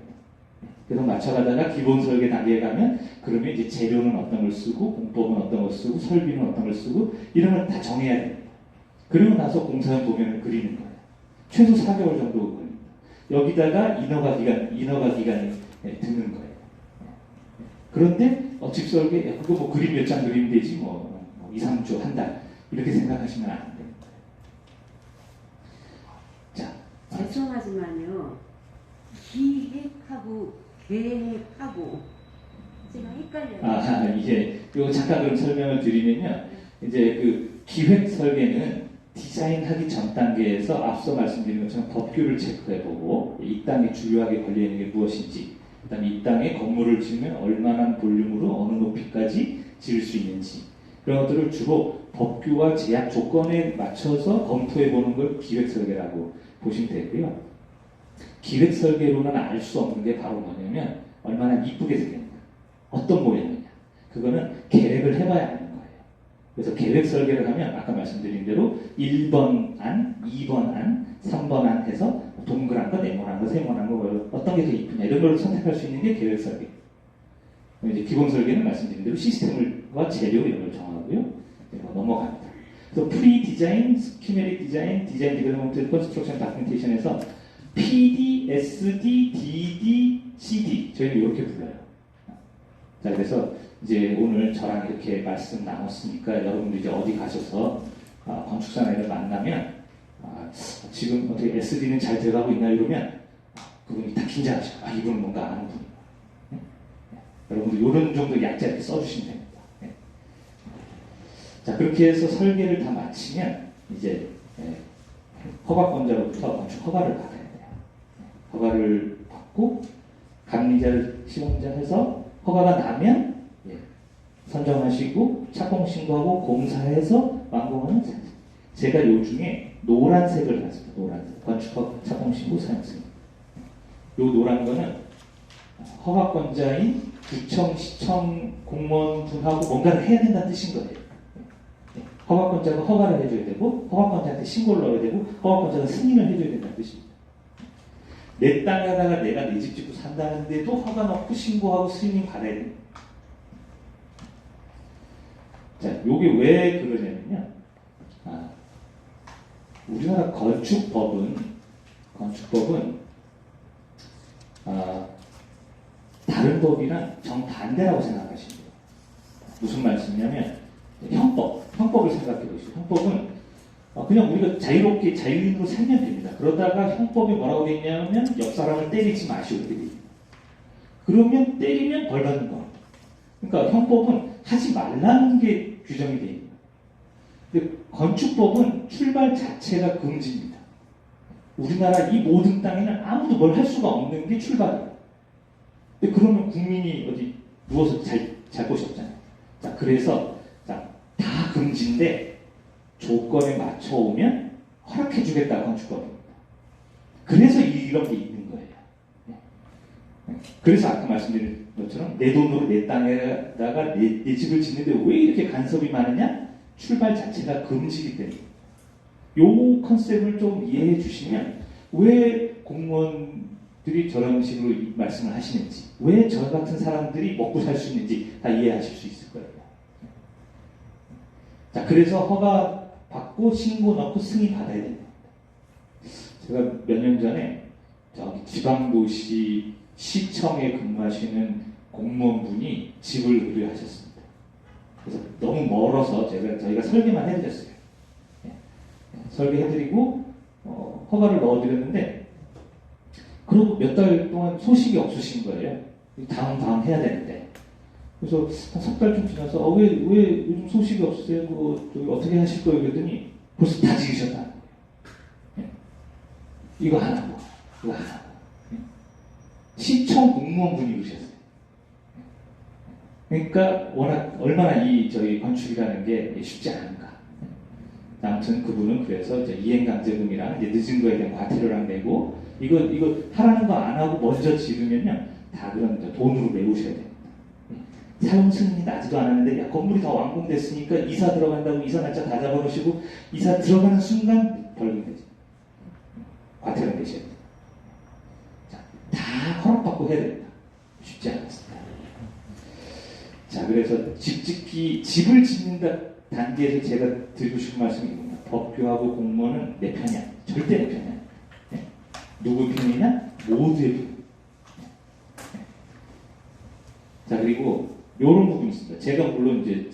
계속 맞춰가다가 기본 설계 단계에 가면 그러면 이제 재료는 어떤 걸 쓰고 공법은 어떤 걸 쓰고 설비는 어떤 걸 쓰고 이런 걸 다 정해야 됩니다. 그리고 나서 공사용 도면을 그리는 거예요. 최소 4개월 정도 걸립니다. 여기다가 인허가 기간이 드는 거예요. 그런데 집 설계 그거 그림 몇 장 그리면 되지 2, 3주 한 달 이렇게 생각하시면 안 됩니다. 자, 죄송하지만요. 기획하고 계획하고 제가 헷갈려요. 이제 요 잠깐 그럼 설명을 드리면요. 이제 그 기획 설계는 디자인하기 전 단계에서 앞서 말씀드린 것처럼 법규를 체크해보고 이 땅에 주요하게 걸려있는 게 무엇인지 그다음에 이 땅에 건물을 지으면 얼마나 볼륨으로 어느 높이까지 지을 수 있는지 그런 것들을 주로 법규와 제약 조건에 맞춰서 검토해보는 걸 기획설계라고 보시면 되고요. 기획설계로는 알 수 없는 게 바로 뭐냐면 얼마나 이쁘게 생겼냐 어떤 모양이냐 그거는 계획을 해봐야 아는 거예요. 그래서 계획 설계를 하면 아까 말씀드린 대로 1번 안, 2번 안, 3번 안 해서 동그란 거, 네모난 거, 세모난 거 어떤 게 더 이쁘냐 이런 걸 선택할 수 있는 게 계획 설계. 이제 기본 설계는 말씀드린 대로 시스템과 재료 이런 걸 정하고요. 넘어갑니다. 그래서 프리 디자인, 스키메릭 디자인, 디자인 디벨롭먼트 컨스트럭션 다큐멘테이션에서 PD, SD, DD, CD 저희는 이렇게 불러요. 자 그래서 이제 오늘 저랑 이렇게 말씀 나눴으니까 여러분들 이제 어디 가셔서 건축사나이를 만나면 지금 어떻게 SD는 잘 돼가고 있나 이러면 그분이 다 긴장하시고 이분은 뭔가 아는 분이고 여러분들 이런 정도 약자 이렇게 써주시면 됩니다. 자, 그렇게 해서 설계를 다 마치면 이제 허가권자로부터 건축 허가를 받아야 돼요. 허가를 받고 감리자를 시공자해서 허가가 나면 선정하시고 착공 신고하고 공사해서 완공하는 사진. 제가 요 중에 노란색을 해놨습니다. 노란색 건축 착공 신고 사용승인. 요 노란 거는 허가권자인 구청, 시청 공무원분하고 뭔가를 해야 된다는 뜻인 거예요. 허가권자가 허가를 해줘야 되고 허가권자한테 신고를 넣어야 되고 허가권자가 승인을 해줘야 된다는 뜻입니다. 내 땅에다가 내가 내 집 짓고 산다는데도 허가 넣고 신고하고 승인 받아야 됩니다. 자, 요게 왜 그러냐면요. 우리나라 건축법은 다른 법이랑 정반대라고 생각하시면 돼요. 무슨 말씀이냐면 형법을 생각해 보시죠. 형법은 그냥 우리가 자유롭게 자유인으로 살면 됩니다. 그러다가 형법에 뭐라고 되어 있냐면 옆 사람을 때리지 마시오. 그러면 때리면 벌 받는 겁니다. 그러니까 형법은 하지 말라는 게 규정이 되어 있습니다. 근데 건축법은 출발 자체가 금지입니다. 우리나라 이 모든 땅에는 아무도 뭘 할 수가 없는 게 출발이에요. 근데 그러면 국민이 어디 누워서 잘 곳이 없잖아요. 자, 그래서 다 금지인데 조건에 맞춰오면 허락해주겠다 건축법입니다. 그래서 이런 게 있는 거예요. 그래서 아까 말씀드린 것처럼 내 돈으로 내 땅에다가 내 집을 짓는데 왜 이렇게 간섭이 많으냐? 출발 자체가 금지이기 때문에. 요 컨셉을 좀 이해해 주시면 왜 공무원들이 저런 식으로 말씀을 하시는지, 왜 저 같은 사람들이 먹고 살 수 있는지 다 이해하실 수 있을 거예요. 자, 그래서 허가 받고 신고 넣고 승인 받아야 됩니다. 제가 몇 년 전에 저기 지방도시 시청에 근무하시는 공무원분이 집을 의뢰하셨습니다. 그래서 너무 멀어서 저희가 설계만 해드렸어요. 설계해드리고 허가를 넣어드렸는데 그리고 몇 달 동안 소식이 없으신 거예요. 다음 해야 되는데. 그래서 한 석 달 좀 지나서 왜 요즘 소식이 없으세요? 어떻게 하실 거예요? 그랬더니 벌써 다 지으셨다는 거예요. 이거 하나고 이거 하나고. 시청 공무원분이 그러셨어요. 그러니까 워낙 얼마나 저희 건축이라는 게 쉽지 않은가. 아무튼 그분은 그래서 이제 이행강제금이랑 이제 늦은 거에 대한 과태료랑 내고 이거 하라는 거 안 하고 먼저 지르면요 다 그런 돈으로 메우셔야 됩니다. 사용 승인이 나지도 않았는데 건물이 다 완공됐으니까 이사 들어간다고 이사 날짜 다 잡아놓으시고 이사 들어가는 순간 벌금 되죠. 과태료 내셔야 돼요. 다 허락받고 해야 됩니다. 쉽지 않았습니다. 자, 그래서 집을 짓는다 단계에서 제가 드리고 싶은 말씀이 이겁니다. 법규하고 공무원은 내 편이야. 절대 내 편이야. 네. 누구 편이냐? 모두의 편. 네. 자, 그리고 이런 부분이 있습니다. 제가 물론 이제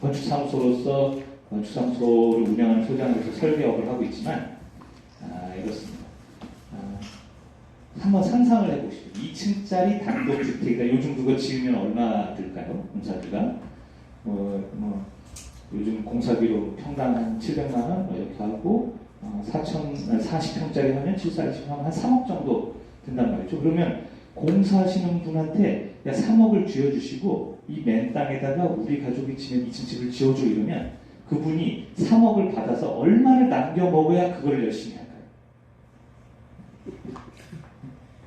건축사무소로서 건축사무소를 운영하는 소장으로서 설계업을 하고 있지만 이렇습니다. 한번 상상을 해보시죠. 2층짜리 단독주택이다. 요즘 그거 지으면 얼마 들까요? 공사비가? 요즘 공사비로 평당 한 700만 원 이렇게 하고 40평짜리 하면 7,40 하면 한 3억 정도 든단 말이죠. 그러면 공사하시는 분한테 3억을 쥐어주시고 이 맨 땅에다가 우리 가족이 지는 2층 집을 지어줘 이러면 그분이 3억을 받아서 얼마를 남겨 먹어야 그걸 열심히 할까요?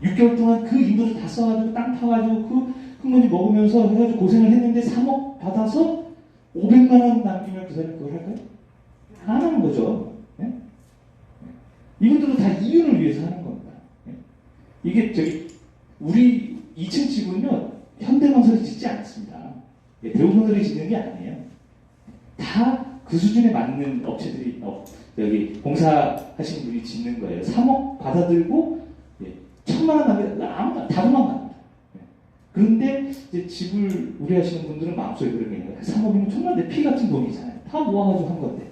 6개월 동안 그 인도를 다 써가지고 땅 파가지고 그 흙먼지 먹으면서 해가지고 고생을 했는데 3억 받아서 500만 원 남기면 그 사람이 그걸 할까요? 안 하는 거죠. 네? 이분들도 다 이윤을 위해서 하는 겁니다. 네? 이게 우리 2층 집은요 현대건설이 짓지 않습니다. 대우건설이 짓는 게 아니에요. 다 그 수준에 맞는 업체들이 여기 공사하신 분이 짓는 거예요. 3억 받아들고 1,000만 원 남기다 아무나 다 도망갑니다. 그런데 이제 집을 우려하시는 분들은 마음속에 그런 게 있는 거예요. 3억이면 정말 내 피 같은 돈이잖아요. 다 모아가지고 한 건데.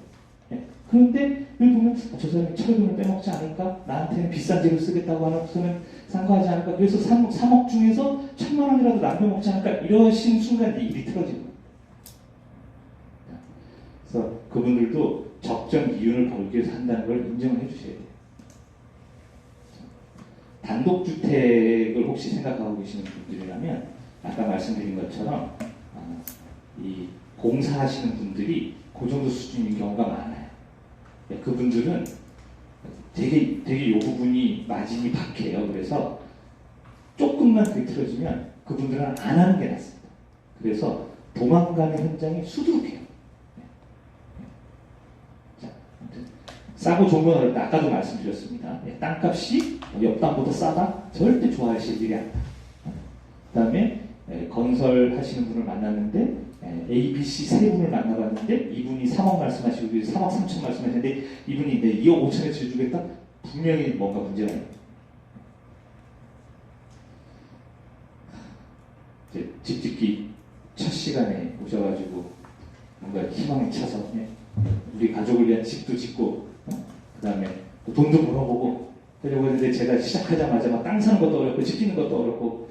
그런데 여기 보면 저 사람이 철근을 빼먹지 않을까? 나한테는 비싼 재료 쓰겠다고 하고서는 상과하지 않을까? 그래서 3억 중에서 1,000만 원이라도 남겨먹지 않을까? 이러신 순간 일이 틀어지는 거예요. 그래서 그분들도 적정 이윤을 벌기 위해서 한다는 걸 인정을 해주셔야 돼요. 단독주택을 혹시 생각하고 계시는 분들이라면 아까 말씀드린 것처럼 이 공사하시는 분들이 그 정도 수준인 경우가 많아요. 그분들은 되게 요 부분이 마진이 박해요. 그래서 조금만 그게 틀어지면 그분들은 안 하는 게 낫습니다. 그래서 도망가는 현장이 수두룩해요. 자, 아무튼 싸고 좋은 건 어렵다. 아까도 말씀드렸습니다. 땅값이 옆 땅보다 싸다? 절대 좋아하실 일이 아니다. 그 다음에 건설하시는 분을 만났는데 A, B, C 세 분을 만나봤는데 이분이 3억 말씀하시고 3억 3천 말씀하시는데 이분이 2억 5천에 주겠다? 분명히 뭔가 문제가 있어요. 집 짓기 첫 시간에 오셔가지고 뭔가 희망에 차서 우리 가족을 위한 집도 짓고 그 다음에 돈도 벌어보고 하려고 했는데 제가 시작하자마자 막 땅 사는 것도 어렵고 집 짓는 것도 어렵고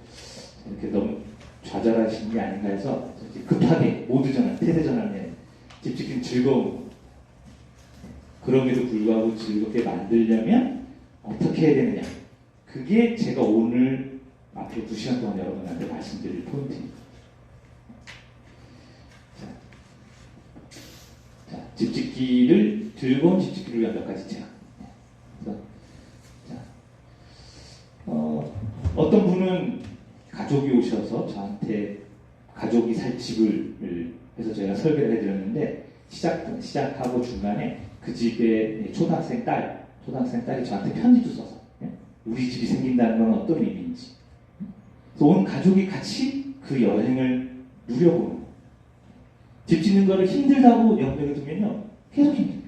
이렇게 너무 좌절하신 게 아닌가 해서 급하게 모두 전환, 태세 전환에 집 짓기는 즐거움 그럼에도 불구하고 즐겁게 만들려면 어떻게 해야 되느냐 그게 제가 오늘 앞으로 2시간 동안 여러분한테 말씀드릴 포인트입니다. 자, 집 짓기를 즐거운 집 짓기를 위한 몇 가지 제안. 어떤 분은 가족이 오셔서 저한테 가족이 살 집을 해서 제가 설계를 해드렸는데 시작하고 중간에 그 집의 초등학생 딸이 저한테 편지도 써서 우리 집이 생긴다는 건 어떤 의미인지 그래서 온 가족이 같이 그 여행을 누려보는 거예요. 집 짓는 거를 힘들다고 염려해 두면요 계속 힘들어요.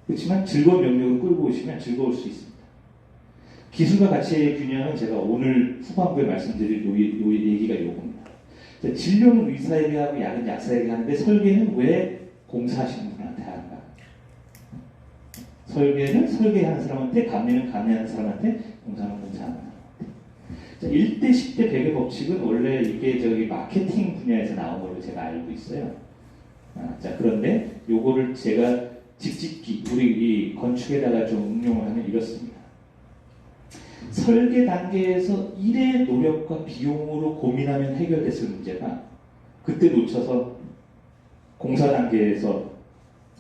그렇지만 즐거운 명령을 끌고 오시면 즐거울 수 있습니다. 기술과 가치의 균형은 제가 오늘 후반부에 말씀드릴 요 얘기가 요겁니다. 진료는 의사에게 하고 약은 약사에게 하는데 설계는 왜 공사하시는 분한테 하는가? 설계는 설계하는 사람한테, 감리는 감리하는 사람한테, 공사는 공사하는 사람한테. 1대 10대 100의 법칙은 원래 이게 마케팅 분야에서 나온 걸로 제가 알고 있어요. 자, 그런데 요거를 제가 집짓기, 우리 이 건축에다가 좀 응용을 하면 이렇습니다. 설계 단계에서 일의 노력과 비용으로 고민하면 해결됐을 문제가 그때 놓쳐서 공사 단계에서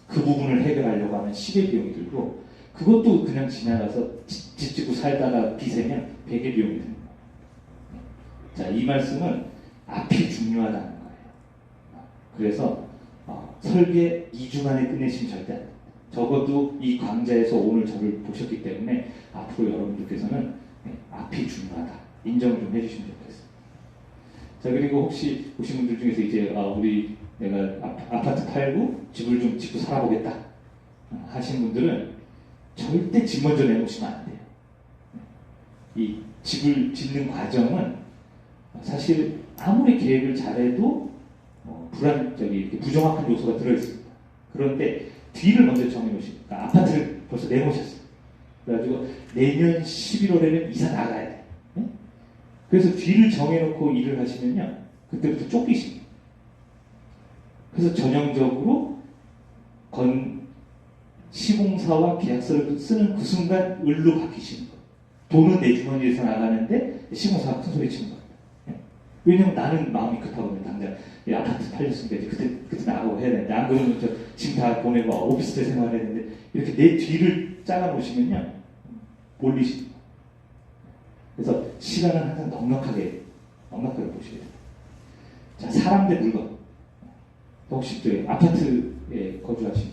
그 부분을 해결하려고 하면 10의 비용이 들고 그것도 그냥 지나가서 집 짓고 살다가 비세면 100의 비용이 듭니다. 자, 이 말씀은 앞이 중요하다는 거예요. 그래서 설계 2주 만에 끝내시면 절대 안 됩니다. 적어도 이 강좌에서 오늘 저를 보셨기 때문에 앞으로 여러분들께서는 앞이 중요하다. 인정을 좀 해주시면 좋겠습니다. 자, 그리고 혹시 오신 분들 중에서 이제 내가 아파트 팔고 집을 좀 짓고 살아보겠다 하신 분들은 절대 집 먼저 내놓으시면 안 돼요. 이 집을 짓는 과정은 사실 아무리 계획을 잘해도 부정확한 요소가 들어있습니다. 그런데 뒤를 먼저 정해놓으시니까 아파트를 벌써 내놓으셨어요. 그래가지고 내년 11월에는 이사 나가야 돼. 그래서 뒤를 정해놓고 일을 하시면요 그때부터 쫓기십니다. 그래서 전형적으로 시공사와 계약서를 쓰는 그 순간 을로 바뀌시는 거예요. 돈은 내 주머니에서 나가는데 시공사가 큰 소리 치는 겁니다. 왜냐면 나는 마음이 급하거든요. 당장 아파트 팔렸으니까 이제 그때 나가고 해야 되는데 안 그러면 지금 다 보내고 오피스텔 생활해야 되는데 이렇게 내 뒤를 짜가 놓으시면요 몰리십니다. 그래서 시간은 항상 넉넉하게 보셔야 돼요. 자, 사람 대 물건. 혹시 아파트에 거주하시는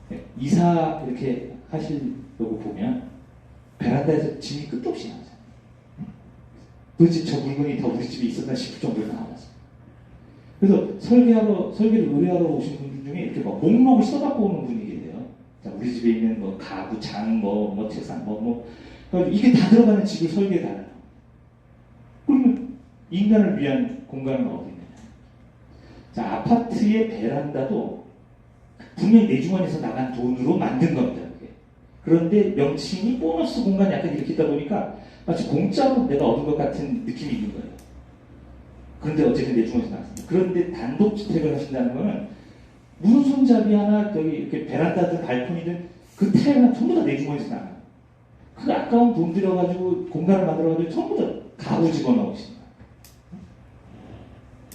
분들 이사 이렇게 하시려고 보면 베란다에서 짐이 끝도 없이 나오잖아요. 도대체 저 물건이 더 우리 집에 있었나 싶을 정도로 나와서. 그래서 설계를 의뢰하러 오신 분들 중에 이렇게 막 목록을 써갖고 오는 분이 계세요. 자, 우리 집에 있는 가구, 장, 책상, 그러니까 이게 다 들어가는 집을 설계해달라고. 그러면 인간을 위한 공간은 어디 있느냐. 자, 아파트의 베란다도 분명히 내 주머니에서 나간 돈으로 만든 겁니다. 그게. 그런데 명칭이 보너스 공간 약간 이렇게 있다 보니까 마치 공짜로 내가 얻은 것 같은 느낌이 있는 거예요. 그런데 어쨌든 내 주머니에서 나왔습니다. 그런데 단독주택을 하신다는 거는 무슨 손잡이 하나, 저기 이렇게 베란다든 발코니든 그 타일은 전부 다 내 주머니에서 나가요. 그 아까운 돈 들여가지고 공간을 만들어가지고 전부 다 가구 집어넣으신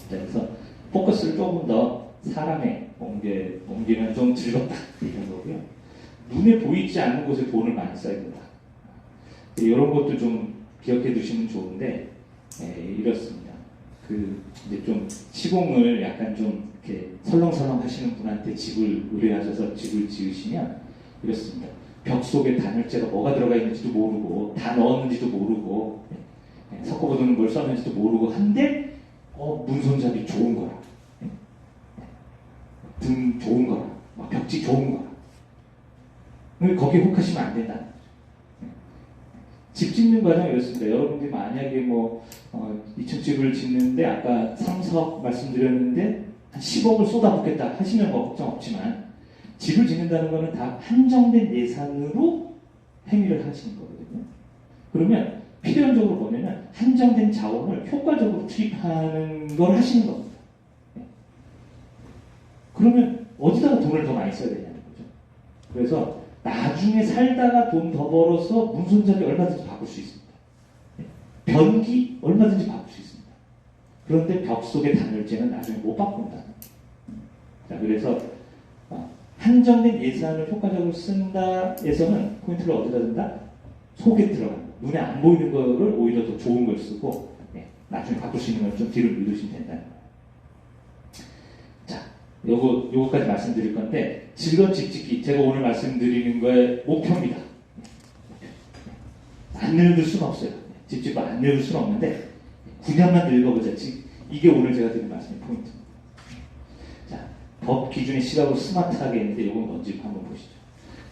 거예요. 그래서 포커스를 조금 더 사람에 옮기면 좀 즐겁다 이런 거고요. 눈에 보이지 않는 곳에 돈을 많이 써야 된다. 이런 것도 좀 기억해 두시면 좋은데 이렇습니다. 이제 좀 시공을 약간 좀 이렇게 설렁설렁 하시는 분한테 집을 의뢰하셔서 집을 지으시면 이렇습니다. 벽 속에 단열재가 뭐가 들어가 있는지도 모르고 다 넣었는지도 모르고 섞어보는 걸 썼는지도 모르고 한데 문손잡이 좋은 거라, 등 좋은 거라, 벽지 좋은 거라. 거기에 혹하시면 안 된다. 집 짓는 과정이 이렇습니다. 여러분들이 만약에 2층 집을 짓는데 아까 3, 4억 말씀드렸는데 한 10억을 쏟아붓겠다 하시면 걱정 없지만 집을 짓는다는 것은 다 한정된 예산으로 행위를 하시는 거거든요. 그러면 필연적으로 뭐냐면 한정된 자원을 효과적으로 투입하는 걸 하시는 겁니다. 그러면 어디다가 돈을 더 많이 써야 되냐는 거죠. 그래서 나중에 살다가 돈 더 벌어서 문손잡이 얼마든지 바꿀 수 있습니다. 변기 얼마든지 바꿀 수 있습니다. 그런데 벽 속의 단열재는 나중에 못 바꾼다. 자, 그래서 한정된 예산을 효과적으로 쓴다에서는 포인트를 어디다 든다? 속에 들어간다. 눈에 안 보이는 거를 오히려 더 좋은 걸 쓰고 나중에 바꿀 수 있는 걸 좀 뒤로 미루시면 된다는 거예요. 자, 요거까지 말씀드릴 건데 즐거운 집 짓기 제가 오늘 말씀드리는 거의 목표입니다. 안 늙을 수는 없어요. 집 짓고 안 늙을 수는 없는데 9년만 늙어보자. 이게 오늘 제가 드린 말씀의 포인트입니다. 자, 법 기준의 시각으로 스마트하게 했는데 이건 뭔지 한번 보시죠.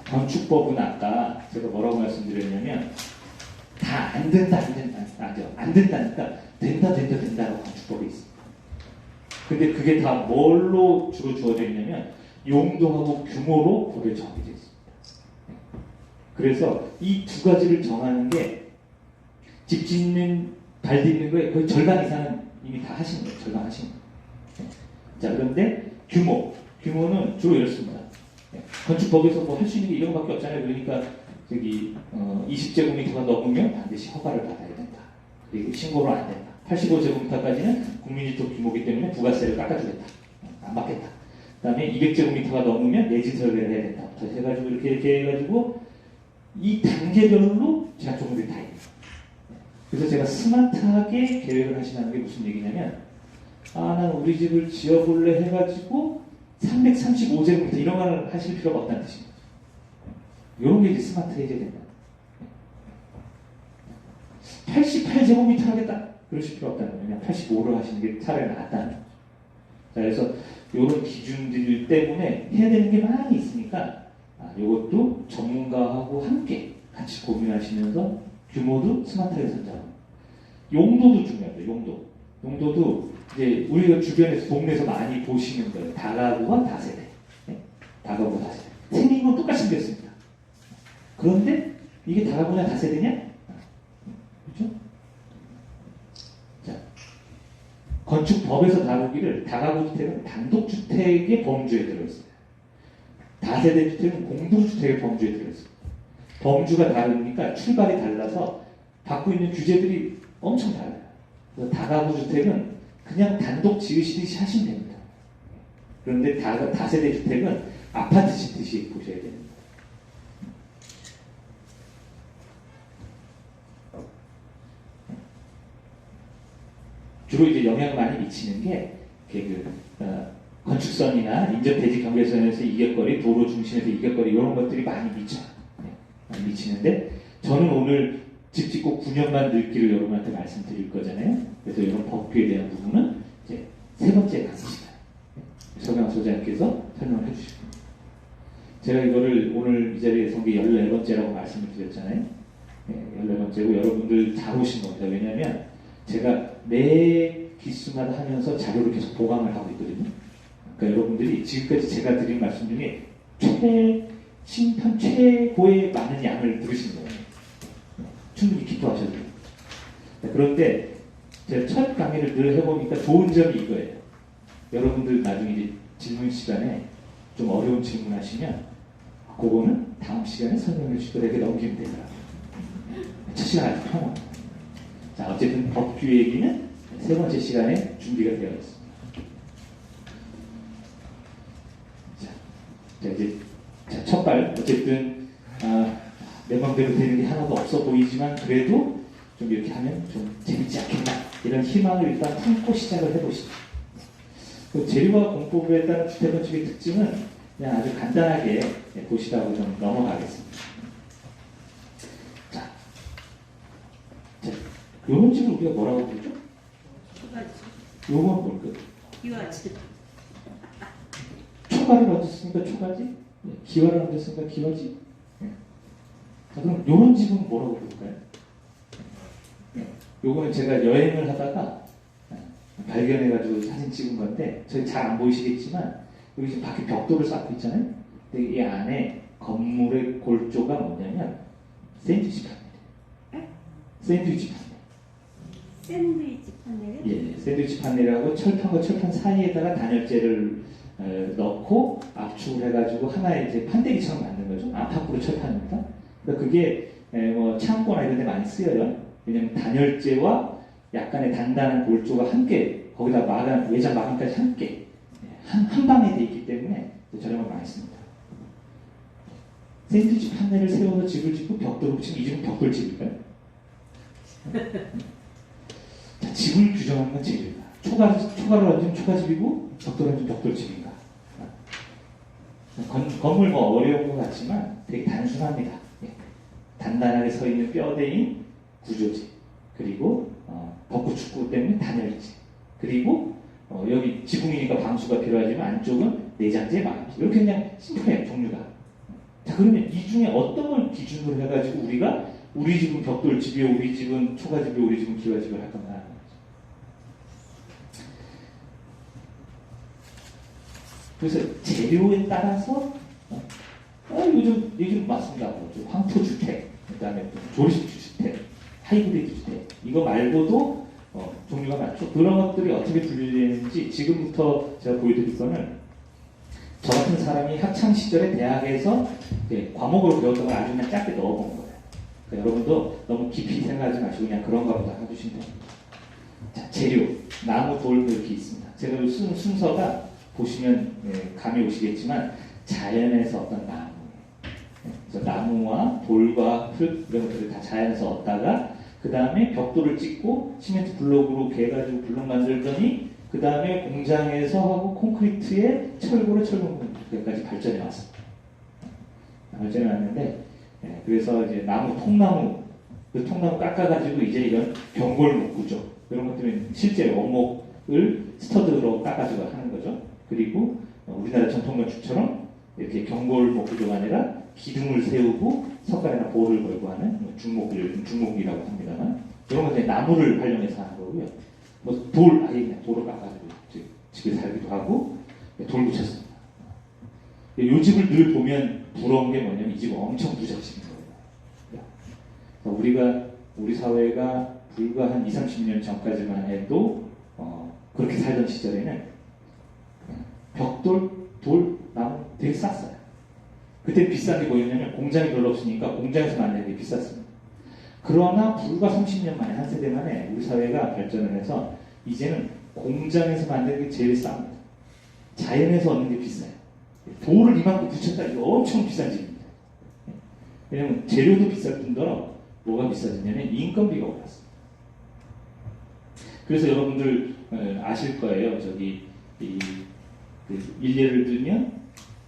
건축법은 아까 제가 뭐라고 말씀드렸냐면 다 안 된다, 안 된다니까 된다라고 건축법이 있습니다. 근데 그게 다 뭘로 주로 주어져 있냐면 용도하고 규모로 법에 정해져 있습니다. 그래서 이 두 가지를 정하는 게 집 짓는, 발 딛는 거에 거의 절반 이상은 이미 다 하신 거예요. 절반 하신 거예요. 자, 그런데 규모는 주로 이렇습니다. 건축법에서 뭐 할 수 있는 게 이런 것밖에 없잖아요. 그러니까 20제곱미터가 넘으면 반드시 허가를 받아야 된다. 그리고 신고로 안 된다. 85제곱미터까지는 국민주택 규모이기 때문에 부가세를 깎아주겠다. 안 받겠다. 그 다음에 200제곱미터가 넘으면 내진 설계를 해야 된다. 부터 해가지고 이렇게 해가지고 이 단계별로 제한조건들이 다 있어요. 그래서 제가 스마트하게 계획을 하시라는 게 무슨 얘기냐면 난 우리 집을 지어볼래 해가지고 335제곱미터 이런 걸 하실 필요가 없다는 뜻인 거죠. 이런 게 이제 스마트해져야 된다. 88제곱미터 하겠다. 그러실 필요 없다는 거예요. 그냥 85를 하시는 게 차라리 낫다는 거죠. 자, 그래서 이런 기준들 때문에 해야 되는 게 많이 있으니까 이것도 전문가하고 함께 같이 고민하시면서 규모도 스마트하게 선정하고 용도도 중요합니다. 용도도 이제 우리가 주변에서 동네에서 많이 보시는 거예요. 다가구와 다세대. 다가구 다세대. 생긴 건 똑같이 생겼습니다. 그런데 이게 다가구냐 다세대냐? 그렇죠? 자, 건축법에서 다루기를 다가구 주택은 단독주택의 범주에 들어있습니다. 다세대 주택은 공동주택의 범주에 들어있습니다. 범주가 다르니까 출발이 달라서 받고 있는 규제들이 엄청 달라요. 그래서 다가구 주택은 그냥 단독 지으시듯이 하시면 됩니다. 그런데 다세대 주택은 아파트 짓듯이 보셔야 됩니다. 주로 이제 영향을 많이 미치는 게 건축선이나 인접대지 경계선에서 이격거리, 도로 중심에서 이격거리 이런 것들이 많이 미쳐요. 많이 미치는데 저는 오늘 집 짓고 9년만 늙기를 여러분한테 말씀드릴 거잖아요. 그래서 이런 법규에 대한 부분은 이제 세 번째 강의 시간 서강 소장님께서 설명을 해주실 겁니다. 제가 이거를 오늘 이 자리에서 14번째라고 말씀을 드렸잖아요. 14번째고 여러분들 잘 오신 겁니다. 왜냐하면 제가 매 기수마다 하면서 자료를 계속 보강을 하고 있거든요. 그러니까 여러분들이 지금까지 제가 드린 말씀 중에 심판 최고의 많은 양을 들으신 거예요. 충분히 기뻐하셔도 돼요. 그런데 제가 첫 강의를 늘 해보니까 좋은 점이 이거예요. 여러분들 나중에 이제 질문 시간에 좀 어려운 질문 하시면 그거는 다음 시간에 설명해 주시더라도 넘기면 되더라고요. 첫 시간 아주 편합니다. 자, 어쨌든 법규 얘기는 세 번째 시간에 준비가 되어 있습니다. 자, 이제 첫발 어쨌든 내 맘대로 되는 게 하나도 없어 보이지만 그래도 좀 이렇게 하면 좀 재밌지 않겠나 이런 희망을 일단 품고 시작을 해보시죠. 그 재료와 공법에 따른 주택건축의 특징은 그냥 아주 간단하게 보시라고 좀 넘어가겠습니다. 자, 요런 집을 우리가 뭐라고 부르죠? 초가지. 요건 뭘까요? 기와지. 초가를 얹었으니까 초가지? 기와를 얹었으니까 기와지? 자, 그럼 요런 집은 뭐라고 부를까요? 요거는 제가 여행을 하다가 발견해가지고 사진 찍은 건데 저희 잘 안 보이시겠지만 여기 지금 밖에 벽돌을 쌓고 있잖아요. 근데 이 안에 건물의 골조가 뭐냐면 샌드위치 판넬이에요. 샌드위치 판넬. 샌드위치 판넬에 예, 샌드위치 판넬하고 철판과 철판 사이에다가 단열재를 넣고 압축을 해가지고 하나의 이제 판때기처럼 만든 거죠. 안팎으로 철판입니다. 그러니까 그게 뭐 창고나 이런 데 많이 쓰여요. 왜냐면 단열재와 약간의 단단한 골조가 함께 거기다 마감, 외장 마감까지 함께 한 방에 돼 있기 때문에 저렴을 많이 씁니다. 샌드위치 판넬을 세워서 집을 짓고 벽돌을 붙이면 이 집은 벽돌집일까요? 자, 집을 규정하는 건 집입니다. 초가를 얹으면 초가집이고 벽돌을 얹으면 벽돌집인가. 건물 뭐 어려운 것 같지만 되게 단순합니다. 예. 단단하게 서 있는 뼈대인 구조지, 그리고 벚꽃 축구 때문에 단열지, 그리고 여기 지붕이니까 방수가 필요하지만 안쪽은 내장재 마감재. 이렇게 그냥 심플해요, 종류가. 자, 그러면 이 중에 어떤 걸 기준으로 해가지고 우리가 우리 집은 벽돌집이요, 우리 집은 초가집이요, 우리 집은 기와집을 할 건가 하는 거죠. 그래서 재료에 따라서 요즘 맞습니다. 황토주택, 그다음에 조립주택, 하이브리드 주택 이거 말고도 종류가 많죠. 그런 것들이 어떻게 분류되는지 지금부터 제가 보여드릴 거는 저 같은 사람이 학창 시절에 대학에서 과목으로 배웠던 걸 아주 그냥 짧게 넣어본 거예요. 그러니까 여러분도 너무 깊이 생각하지 마시고 그냥 그런가 보다 해주시면 됩니다. 자, 재료, 나무, 돌 이렇게 있습니다. 제가 쓴 순서가 보시면 감이 오시겠지만 자연에서 어떤 나무, 그래서 나무와 돌과 흙 이런 것들을 다 자연에서 얻다가 그 다음에 벽돌을 찍고 시멘트 블록으로 개가지고 블록 만들더니 그 다음에 공장에서 하고 콘크리트에 철골에 철근까지 발전해 왔습니다. 발전해 왔는데 그래서 이제 나무, 통나무, 그 통나무 깎아가지고 이제 이런 경골목 구조 이런 것들은 실제 원목을 스터드로 깎아가지고 하는 거죠. 그리고 우리나라 전통 건축처럼 이렇게 경골목 구조가 아니라 기둥을 세우고 석가래나 보를 걸고 하는 중목이라고 합니다만 이런 것들 나무를 활용해서 하는 거고요. 뭐 아예 그냥 돌을 깎아가지고 집에 살기도 하고 돌 붙였습니다. 이 집을 늘 보면 부러운 게 뭐냐면 이 집은 엄청 부잣집인 거예요. 우리 사회가 불과 한 20, 30년 전까지만 해도 그렇게 살던 시절에는 벽돌, 돌, 나무 되게 쌌어요. 그때 비싼 게 뭐였냐면 공장이 별로 없으니까 공장에서 만드는 게 비쌌습니다. 그러나 불과 30년 만에 한 세대 만에 우리 사회가 발전을 해서 이제는 공장에서 만드는 게 제일 쌉니다. 자연에서 얻는 게 비싸요. 돌을 이만큼 붙였다 이거 엄청 비싼 집입니다. 왜냐면 재료도 비쌀 뿐더러 뭐가 비싸지냐면 인건비가 올랐습니다. 그래서 여러분들 아실 거예요. 일례를 들면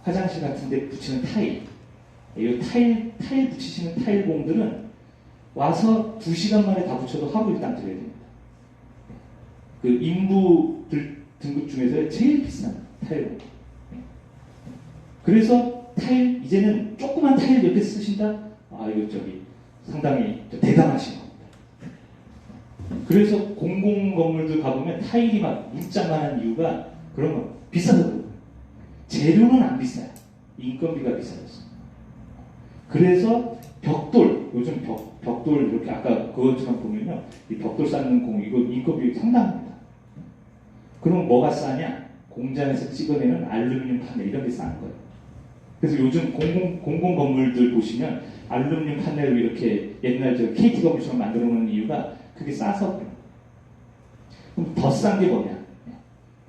화장실 같은 데 붙이는 타일, 이 타일 붙이시는 타일공들은 와서 2시간 만에 다 붙여도 하루 일당 드려야 됩니다. 그 인부들 등급 중에서 제일 비싼 타일공. 그래서 타일, 이제는 조그만 타일 몇 개 쓰신다? 이거 상당히 대단하신 겁니다. 그래서 공공 건물들 가보면 타일이 막 문짝만한 이유가 그런 거 비싸서 그래요. 재료는 안 비싸요. 인건비가 비싸졌습니다. 그래서 벽돌, 요즘 벽돌 이렇게 아까 그것처럼 보면요, 이 벽돌 쌓는 공 이거 인건비 상당합니다. 그럼 뭐가 싸냐? 공장에서 찍어내는 알루미늄 판넬 이런 게 싼 거예요. 그래서 요즘 공공 건물들 보시면 알루미늄 판넬로 이렇게 옛날 저 KT 건물처럼 만들어 놓은 이유가 그게 싸서 그래요. 그럼 더 싼 게 뭐냐?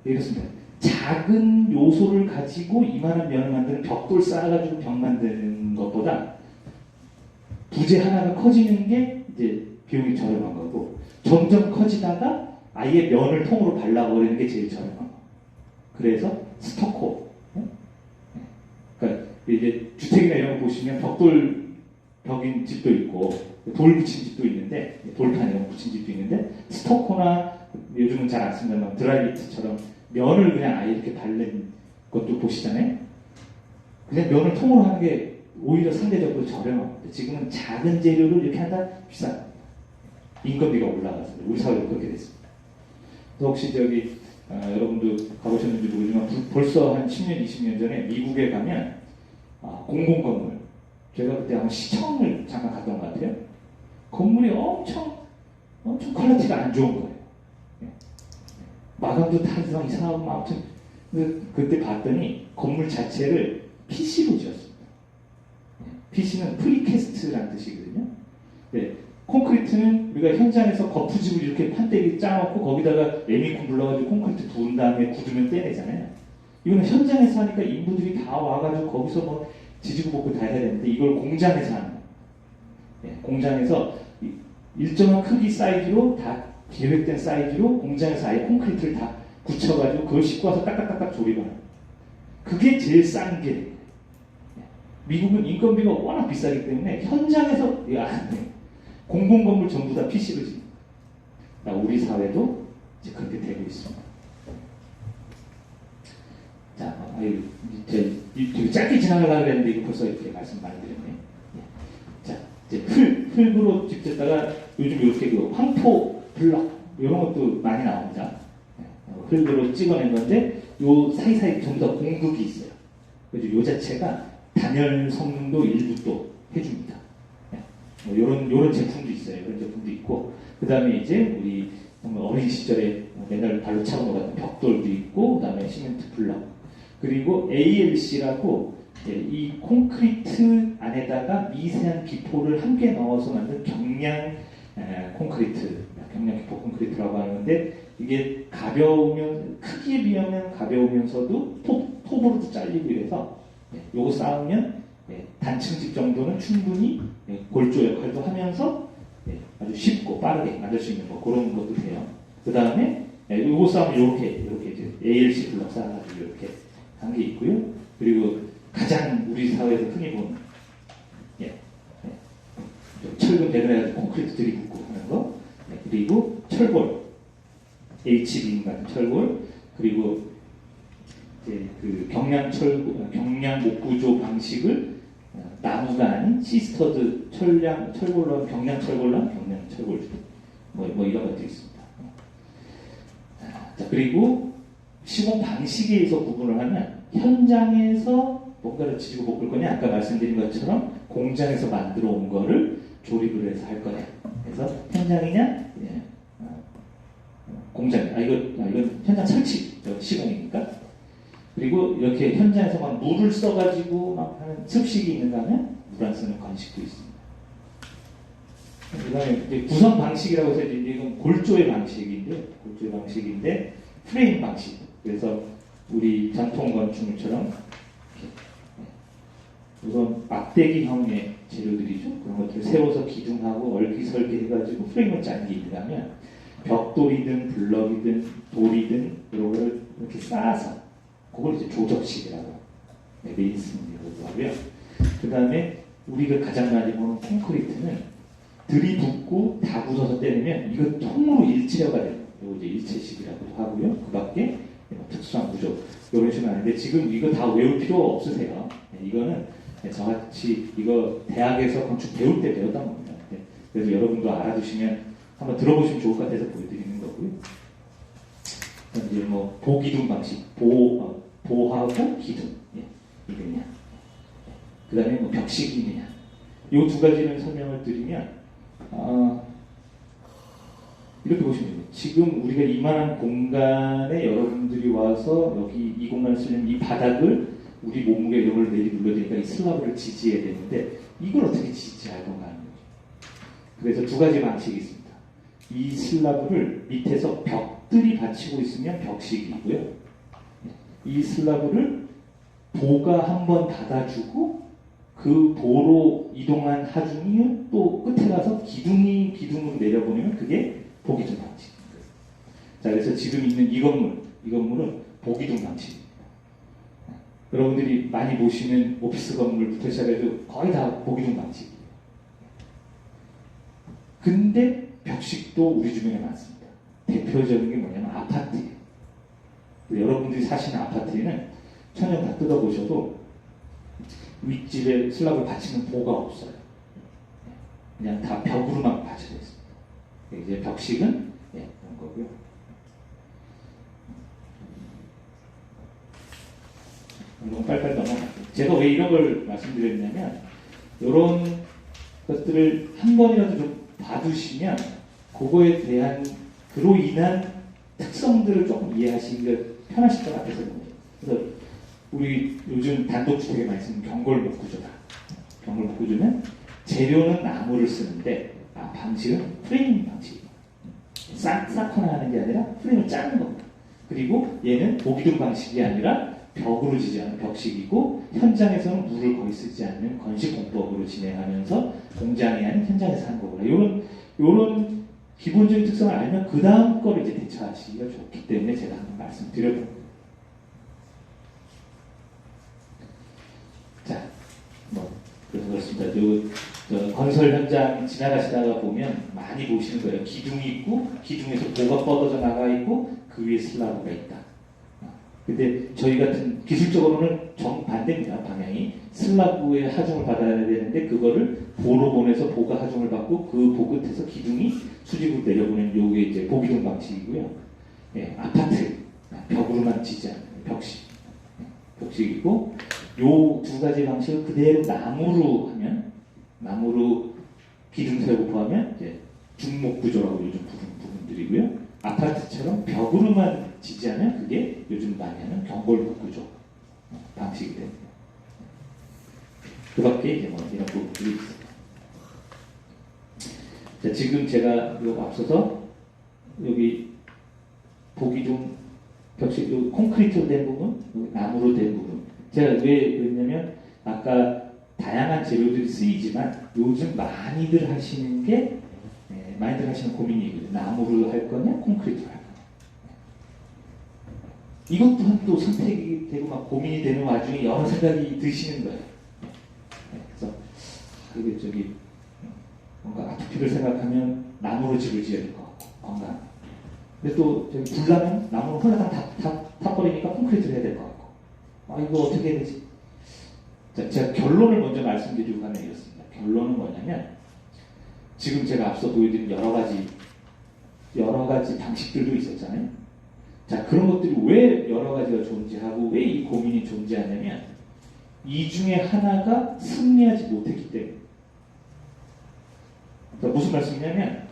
이렇습니다. 작은 요소를 가지고 이만한 면을 만드는 벽돌 쌓아가지고 벽 만드는 것보다 부재 하나가 커지는 게 이제 비용이 저렴한 거고, 점점 커지다가 아예 면을 통으로 발라버리는 게 제일 저렴한 거. 그래서 스토코. 그러니까 이제 주택이나 이런 거 보시면 벽돌 벽인 집도 있고 돌 붙인 집도 있는데, 돌판 이런 거 붙인 집도 있는데, 스토코나 요즘은 잘 안 쓰는 드라이비트처럼 면을 그냥 아예 이렇게 바른 것도 보시잖아요. 그냥 면을 통으로 하는 게 오히려 상대적으로 저렴합니다. 지금은 작은 재료를 이렇게 한다 비쌉니다. 인건비가 올라가서 우리 사회도 그렇게 됐습니다. 그래서 혹시 저기 여러분도 가보셨는지 모르지만 벌써 한 10년, 20년 전에 미국에 가면 공공건물, 제가 그때 아마 시청을 잠깐 갔던 것 같아요. 건물이 엄청 퀄리티가 안 좋은 거예요. 마감도 다 이상하고 아무튼 그때 봤더니 건물 자체를 PC로 지었습니다. PC는 프리캐스트라는 뜻이거든요. 네, 콘크리트는 우리가 현장에서 거푸집을 이렇게 판때기 짜놓고 거기다가 레미콘 불러가지고 콘크리트 부은 다음에 굳으면 떼내잖아요. 이거는 현장에서 하니까 인부들이 다 와가지고 거기서 뭐 지지고 볶고 다 해야 되는데 이걸 공장에서 하는 거예요. 네, 공장에서 일정한 크기 사이즈로 다 계획된 사이즈로 공장에서 아예 콘크리트를 다 굳혀가지고 그걸 싣고 와서 딱딱딱딱 조립을 합니다. 그게 제일 싼 게 돼요. 미국은 인건비가 워낙 비싸기 때문에 현장에서 공공건물 전부 다 PC로 짓습니다. 우리 사회도 이제 그렇게 되고 있습니다. 자, 되게 짧게 지나가려고 했는데 이거 벌써 이렇게 말씀 많이 드렸네요. 자, 이제 흙으로 집졌다가 요즘 이렇게 그 황토 블럭 이런 것도 많이 나옵니다. 흙으로 찍어낸 건데 요 사이사이 전부 다 공극이 있어요. 그래서 요 자체가 단열 성능도 일부 또 해줍니다. 뭐 요런 제품도 있어요. 이런 제품도 있고, 그 다음에 이제 우리 어린 시절에 맨날 발로 차고 놀았던 벽돌도 있고, 그 다음에 시멘트 블럭, 그리고 ALC라고 이 콘크리트 안에다가 미세한 기포를 함께 넣어서 만든 경량 콘크리트, 경량 기포 콘크리트라고 하는데, 이게 가벼우면 크기에 비하면 가벼우면서도 톱으로도 잘리고 이래서 요거 쌓으면 단층 집 정도는 충분히 골조 역할도 하면서 아주 쉽고 빠르게 만들 수 있는 뭐 그런 것도 돼요. 그 다음에 요거 쌓으면 이렇게 이제 ALC 블럭 쌓아가지고 이렇게 한 게 있고요. 그리고 가장 우리 사회에서 흔히 보는 철근 배너에 콘크리트 들이붓고 하는 거, 그리고 철골, HB 같은 철골, 그리고 이제 그 경량 목구조 방식을 나무가 아닌 시스터드 철골로 한 경량 철골로 한 경량 철골 뭐 이런 것도 있습니다. 자, 그리고 시공 방식에 의해서 구분을 하면 현장에서 뭔가를 지지고 볶을 거냐, 아까 말씀드린 것처럼 공장에서 만들어 온 거를 조립을 해서 할 거냐. 그래서 현장이냐, 공장. 이건 현장 설치 시공이니까. 그리고 이렇게 현장에서 막 물을 써가지고 막 하는 습식이 있는가 하면 물 안 쓰는 건식도 있습니다. 그 다음에 이제 구성 방식이라고 해서 이건 골조의 방식인데 프레임 방식. 그래서 우리 전통 건축물처럼 우선 막대기형의 재료들이죠. 그런 것들을 세워서 기둥하고 얼기설기 해가지고 프레임을 짠 게 있다면 벽돌이든 블럭이든 돌이든 이런 거를 이렇게 쌓아서 그걸 이제 조적식이라고 메인스미라고 하고요. 그 다음에 우리가 가장 많이 보는 콘크리트는 들이붓고 다 부숴서 떼내면 이거 통으로 일체화가 돼요. 이거 이제 일체식이라고도 하고요. 그 밖에 특수한 구조 이런 식으로 하는데 지금 이거 다 외울 필요 없으세요. 이거는 저같이 이거 대학에서 건축 배울 때 배웠던 겁니다. 그래서 여러분도 알아두시면 한번 들어보시면 좋을 것 같아서 보여드리는 거고요. 이제 뭐 보기둥 방식, 보하고 기둥. 예, 이거냐. 그 다음에 뭐 벽식이냐. 이 두 가지는 설명을 드리면, 이렇게 보시면 돼요. 지금 우리가 이만한 공간에 여러분들이 와서 여기 이 공간을 쓰려면 이 바닥을 우리 몸무게 이런 걸 내리눌러야 되니까 이 슬라브를 지지해야 되는데 이걸 어떻게 지지할 건가 하는 거죠. 그래서 두 가지 방식이 있습니다. 이 슬라브를 밑에서 벽들이 받치고 있으면 벽식이고요. 이 슬라브를 보가 한번 닫아주고 그 보로 이동한 하중이 또 끝에 가서 기둥으로 내려보내면 그게 보기둥 방식입니다. 자, 그래서 지금 있는 이 건물은 보기둥 방식입니다. 여러분들이 많이 보시는 오피스 건물부터 시작해서 거의 다 보기둥 방식이에요. 근데 벽식도 우리 주변에 많습니다. 대표적인 게 뭐냐면 아파트예요. 여러분들이 사시는 아파트에는 천연 다 뜯어보셔도 윗집에 슬랍을 받치는 보가 없어요. 그냥 다 벽으로만 받쳐져 있습니다. 이제 벽식은 그런 거고요. 너무 빨리빨리 넘어갈게요. 제가 왜 이런 걸 말씀드렸냐면 이런 것들을 한 번이라도 좀 봐두시면 그거에 대한 그로 인한 특성들을 조금 이해하시기가 편하실 것 같아서 그래서 우리 요즘 단독주택에 많이 쓰는 경골목 구조다. 경골목 구조는 재료는 나무를 쓰는데 방식은 프레임 방식이에요. 쌓거나 하는 게 아니라 프레임을 짜는 겁니다. 그리고 얘는 보기둥 방식이 아니라 벽으로 지지하는 벽식이고 현장에서는 물을 거의 쓰지 않는 건식 공법으로 진행하면서 공장이 아닌 현장에서 하는 거구나. 요런 기본적인 특성을 알면 그 다음 거를 이제 대처하시기가 좋기 때문에 제가 한번 말씀드려봅니다. 자, 그래서 그렇습니다. 건설 현장 지나가시다가 보면 많이 보시는 거예요. 기둥이 있고 기둥에서 보가 뻗어져 나가 있고 그 위에 슬라브가 있다. 근데 저희 같은 기술적으로는 정반대입니다. 방향이 슬라브의 하중을 받아야 되는데 그거를 보로 보내서 보가 하중을 받고 그 보 끝에서 기둥이 수직으로 내려보내는 요게 이제 보기둥 방식이고요. 예, 아파트 벽으로만 지지하는 벽식이고 요 두 가지 방식을 그대로 나무로 하면 나무로 기둥 세우고 구하면 이제 중목 구조라고 요즘 부르는 부분들이고요. 아파트처럼 벽으로만 지지하면 그게 요즘 많이 하는 경골목 구조 방식이 됩니다. 그 밖에 이제 이런 부분들이 있습니다. 자, 지금 제가 앞서서 여기 보기둥 벽식 콘크리트로 된 부분, 나무로 된 부분. 제가 왜 그랬냐면 아까 다양한 재료들이 쓰이지만 요즘 많이들 하시는 게 많이들 하시는 고민이 있거든요. 나무로 할 거냐, 콘크리트로 할 거냐. 이것 또한 또 선택이 되고 막 고민이 되는 와중에 여러 생각이 드시는 거예요. 그래서 이게 뭔가 아토피를 생각하면 나무로 집을 지어야 될 것 같고 건강. 근데 또 불나면 나무로 홀라당 다 버리니까 콘크리트를 해야 될 것 같고. 이거 어떻게 해야 되지? 자, 제가 결론을 먼저 말씀드리고 하면 이렇습니다. 결론은 뭐냐면 지금 제가 앞서 보여드린 여러 가지 방식들도 있었잖아요. 자, 그런 것들이 왜 여러 가지가 존재하고 왜 이 고민이 존재하냐면 이 중에 하나가 승리하지 못했기 때문에. 그러니까 무슨 말씀이냐면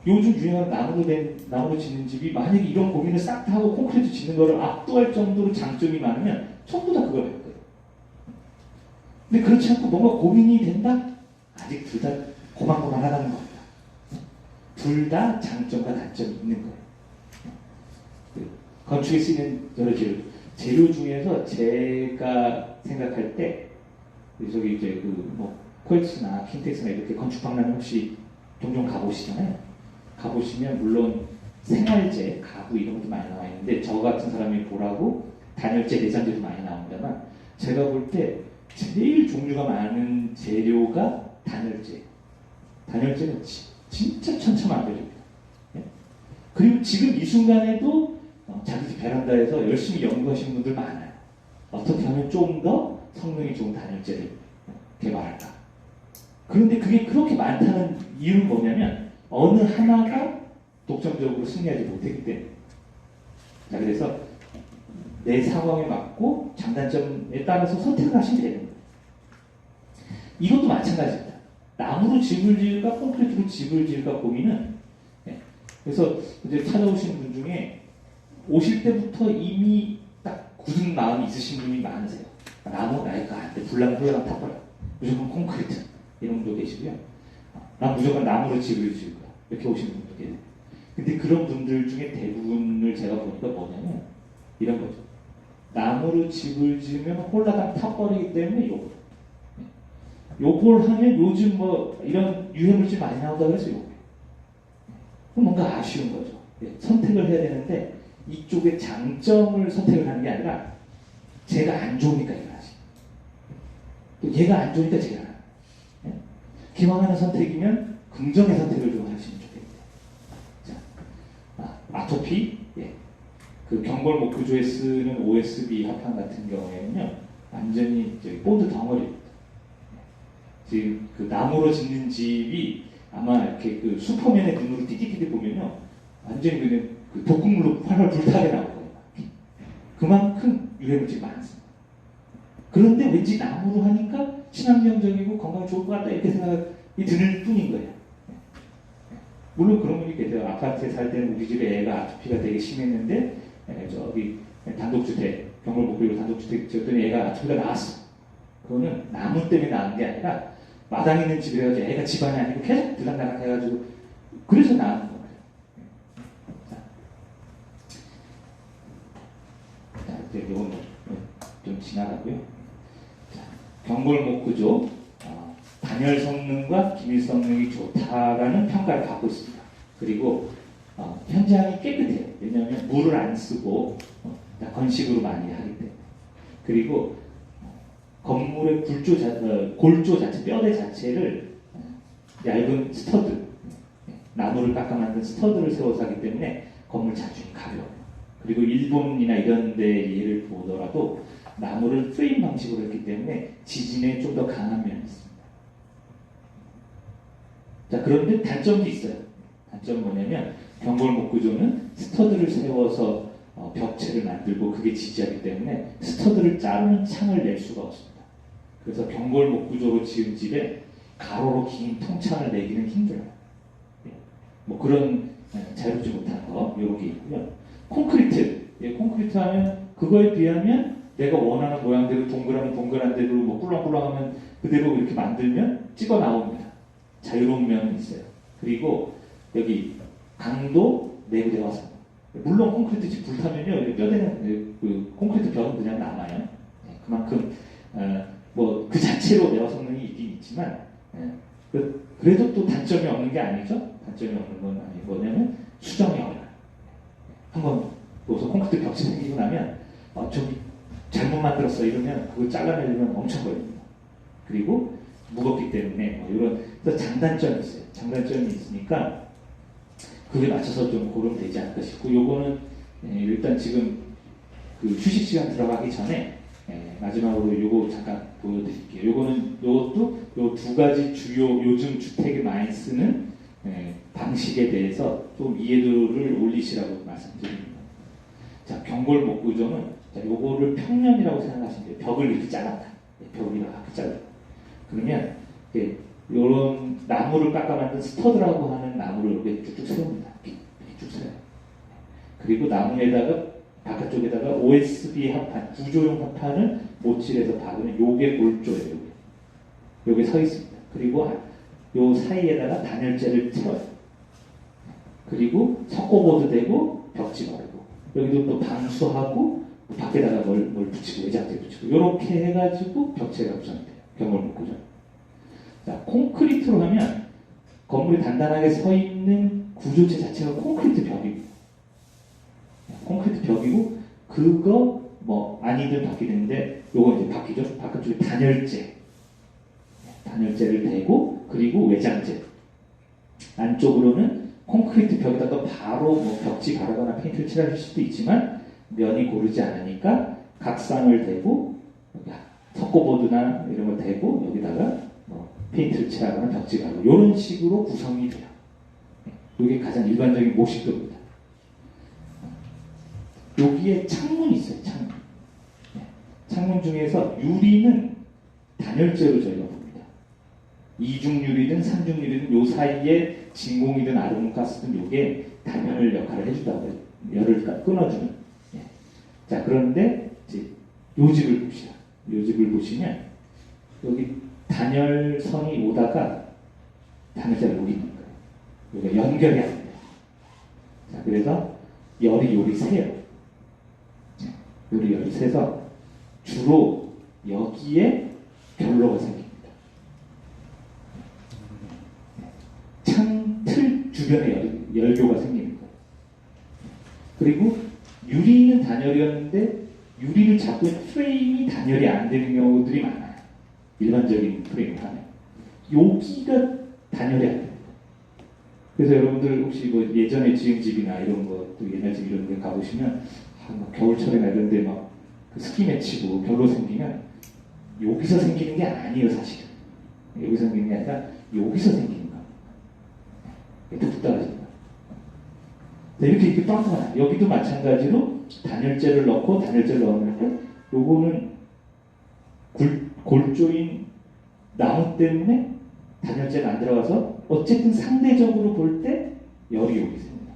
요즘 유행하는 나무로 짓는 집이 만약에 이런 고민을 싹 다 하고 콘크리트 짓는 거를 압도할 정도로 장점이 많으면 전부 다 그걸 할 거예요. 근데 그렇지 않고 뭔가 고민이 된다? 아직 둘 다 고만고만하다는 겁니다. 둘 다 장점과 단점이 있는 거예요. 건축에 쓰이는 여러 재료 중에서 제가 생각할 때 저기 이제 코엑스나 킨텍스나 이렇게 건축 박람회 혹시 종종 가보시잖아요. 가보시면 물론 생활재, 가구 이런 것도 많이 나와 있는데 저 같은 사람이 보라고 단열재, 내장재도 많이 나옵니다만 제가 볼 때 제일 종류가 많은 재료가 단열재. 단열재는 진짜 천차만별입니다. 예? 그리고 지금 이 순간에도 자기 집 베란다에서 열심히 연구하시는 분들 많아요. 어떻게 하면 좀 더 성능이 좋은 단열재를 개발할까. 그런데 그게 그렇게 많다는 이유는 뭐냐면 어느 하나가 독점적으로 승리하지 못했기 때문에. 자, 그래서 내 상황에 맞고 장단점에 따라서 선택을 하시면 되는 거예요. 이것도 마찬가지입니다. 나무로 집을 지을까 콘크리트로 집을 지을까 고민은 그래서 이제 찾아오신 분 중에 오실 때부터 이미 딱 굳은 마음이 있으신 분이 많으세요. 나무 나이가 안 돼. 불량불량 타버려. 무조건 콘크리트. 이런 분도 계시고요. 난 무조건 나무로 집을 지을 거야. 이렇게 오시는 분도 계세요. 근데 그런 분들 중에 대부분을 제가 보니까 뭐냐면 이런 거죠. 나무로 집을 지으면 홀라당 타버리기 때문에 요걸 하면 요즘 뭐 이런 유해물질 많이 나온다고 해서 요거. 뭔가 아쉬운 거죠. 선택을 해야 되는데 이쪽의 장점을 선택을 하는 게 아니라 제가 안 좋으니까 이걸 하지. 또 얘가 안 좋으니까 제가 하는. 기왕하는 선택이면 긍정의 선택을 좀 하시면 좋겠네요. 자, 아토피, 그 경골목 구조에 쓰는 OSB 합판 같은 경우에는요, 완전히 본드 덩어리입니다. 지금 그 나무로 짓는 집이 아마 이렇게 그 슈퍼맨의 눈으로 띠띠띠 보면요, 완전히 그냥 그 독극물로 활활 불타게 나올 거예요. 그만큼 유해물질이 많습니다. 그런데 왠지 나무로 하니까 친환경적이고 건강 좋을 것 같다 이렇게 생각이 드는 뿐인 거예요. 물론 그런 분이 계세요. 아파트에 살 때는 우리 집에 애가 아토피가 되게 심했는데 저기 단독주택, 경골목구리로 단독주택 지었더니 애가 아토피가 나왔어. 그거는 나무 때문에 나온 게 아니라 마당에 있는 집에 가지고 애가 집안이 아니고 계속 들락날락 해가지고 그래서 나온 거예요. 자, 이제 이건 좀 지나가고요. 자, 경골목 구조, 단열 성능과 기밀 성능이 좋다라는 평가를 받고 있습니다. 그리고 현장이 깨끗해요. 왜냐하면 물을 안 쓰고 건식으로 많이 하기 때문에. 그리고 건물의 골조 자체, 뼈대 자체를 얇은 스터드, 나무를 깎아 만든 스터드를 세워서 하기 때문에 건물 자중이 가벼워요. 그리고 일본이나 이런 데 예를 보더라도 나무를 프레임 방식으로 했기 때문에 지진에 좀 더 강한 면이 있습니다. 자, 그런데 단점도 있어요. 단점은 뭐냐면 경골목 구조는 스터드를 세워서 벽체를 만들고 그게 지지하기 때문에 스터드를 자르는 창을 낼 수가 없습니다. 그래서 경골목 구조로 지은 집에 가로로 긴 통창을 내기는 힘들어요. 뭐 그런 자유롭지 못한 거 이런 게 있고요. 콘크리트, 콘크리트 하면 그거에 비하면 내가 원하는 모양대로 동그라면 동그란 대로 뭐 꿀렁꿀렁하면 그대로 이렇게 만들면 찍어 나옵니다. 자유로운 면은 있어요. 그리고 여기 강도 내부 대화성. 물론 콘크리트 집 불타면요, 뼈대는 그 콘크리트 벽은 그냥 남아요. 그만큼 뭐 그 자체로 내화 성능이 있긴 있지만 그래도 또 단점이 없는 게 아니죠. 단점이 없는 건 아니고 뭐냐면 수정이 어려워요. 한번 여기서 콘크리트 벽체 생기고 나면 저기 잘못 만들었어 이러면 그거 잘라내려면 엄청 걸립니다. 그리고 무겁기 때문에 뭐 이런 그래서 장단점이 있어요. 장단점이 있으니까 그에 맞춰서 좀 고르면 되지 않을까 싶고 요거는 일단 지금 그 휴식 시간 들어가기 전에 마지막으로 요거 잠깐 보여드릴게요. 요것도 요 두 가지 주요 요즘 주택에 많이 쓰는 방식에 대해서 좀 이해도를 올리시라고 말씀드립니다. 자, 경골목 구조는 자, 요거를 평면이라고 생각하시면 돼요. 벽을 이렇게 잘랐다. 벽을 이렇게 잘라. 그러면 이런 나무를 깎아 만든 스터드라고 하는 나무를 이렇게 쭉쭉 세웁니다. 이렇게 쭉 세워요. 그리고 나무에다가 바깥쪽에다가 OSB 합판, 구조용 합판을 못질해서 박으면 요게 골조예요. 요게 서 있습니다. 그리고 요 사이에다가 단열재를 채워요. 그리고 석고보드 대고 벽지 바르고 여기도 또 방수하고 밖에다가 뭘 붙이고 외장재 붙이고 요렇게 해가지고 벽체가 구성이 돼요. 경골목 구조. 자, 콘크리트로 하면 건물이 단단하게 서 있는 구조체 자체가 콘크리트 벽이고 콘크리트 벽이고 그거 뭐 아니든 바뀌는데 요거 이제 바뀌죠. 바깥쪽에 단열재를 대고 그리고 외장재 안쪽으로는 콘크리트 벽에다가 바로 뭐 벽지 바르거나 페인트를 칠할 수도 있지만 면이 고르지 않으니까 각상을 대고 석고보드나 이런 걸 대고 여기다가 뭐 페인트를 칠하거나 벽지 바르고 이런 식으로 구성이 돼요. 이게 가장 일반적인 모식도입니다. 여기에 창문이 있어요. 창문. 네. 창문 중에서 유리는 단열재로 저희가 봅니다. 이중유리든 삼중유리든 요 사이에 진공이든 아르곤가스든 요게 단열 역할을 해주다고요. 열을 끊어주는. 예. 자, 그런데 이제 요 집을 봅시다. 요 집을 보시면 여기 단열선이 오다가 단열재가 여기 있는 거예요. 여기가 연결이 안 돼요. 자, 그래서 열이 요리 새요. 열이 새서 주로 여기에 결로가 생깁니다. 창틀 주변에 열교가 생기는 거예요. 그리고 유리는 단열이었는데 유리를 잡고 있는 프레임이 단열이 안 되는 경우들이 많아요. 일반적인 프레임을 하면. 여기가 단열이 안 됩니다. 그래서 여러분들 혹시 뭐 예전에 지은 집이나 이런 거, 또 옛날 집 이런 데 가보시면 막 겨울철이나 이런 데 막 그 스키 맺히고 결로 생기면 여기서 생기는 게 아니에요, 사실은. 여기서 생기는 게 아니라 여기서 생기는 거예요. 뚝 떨어진다. 이렇게 빵꾸가 나요. 여기도 마찬가지로 단열재를 넣고 단열재를 넣었는데 요거는 골조인 나무 때문에 단열재가 안 들어가서 어쨌든 상대적으로 볼 때 열이 여기 있습니다.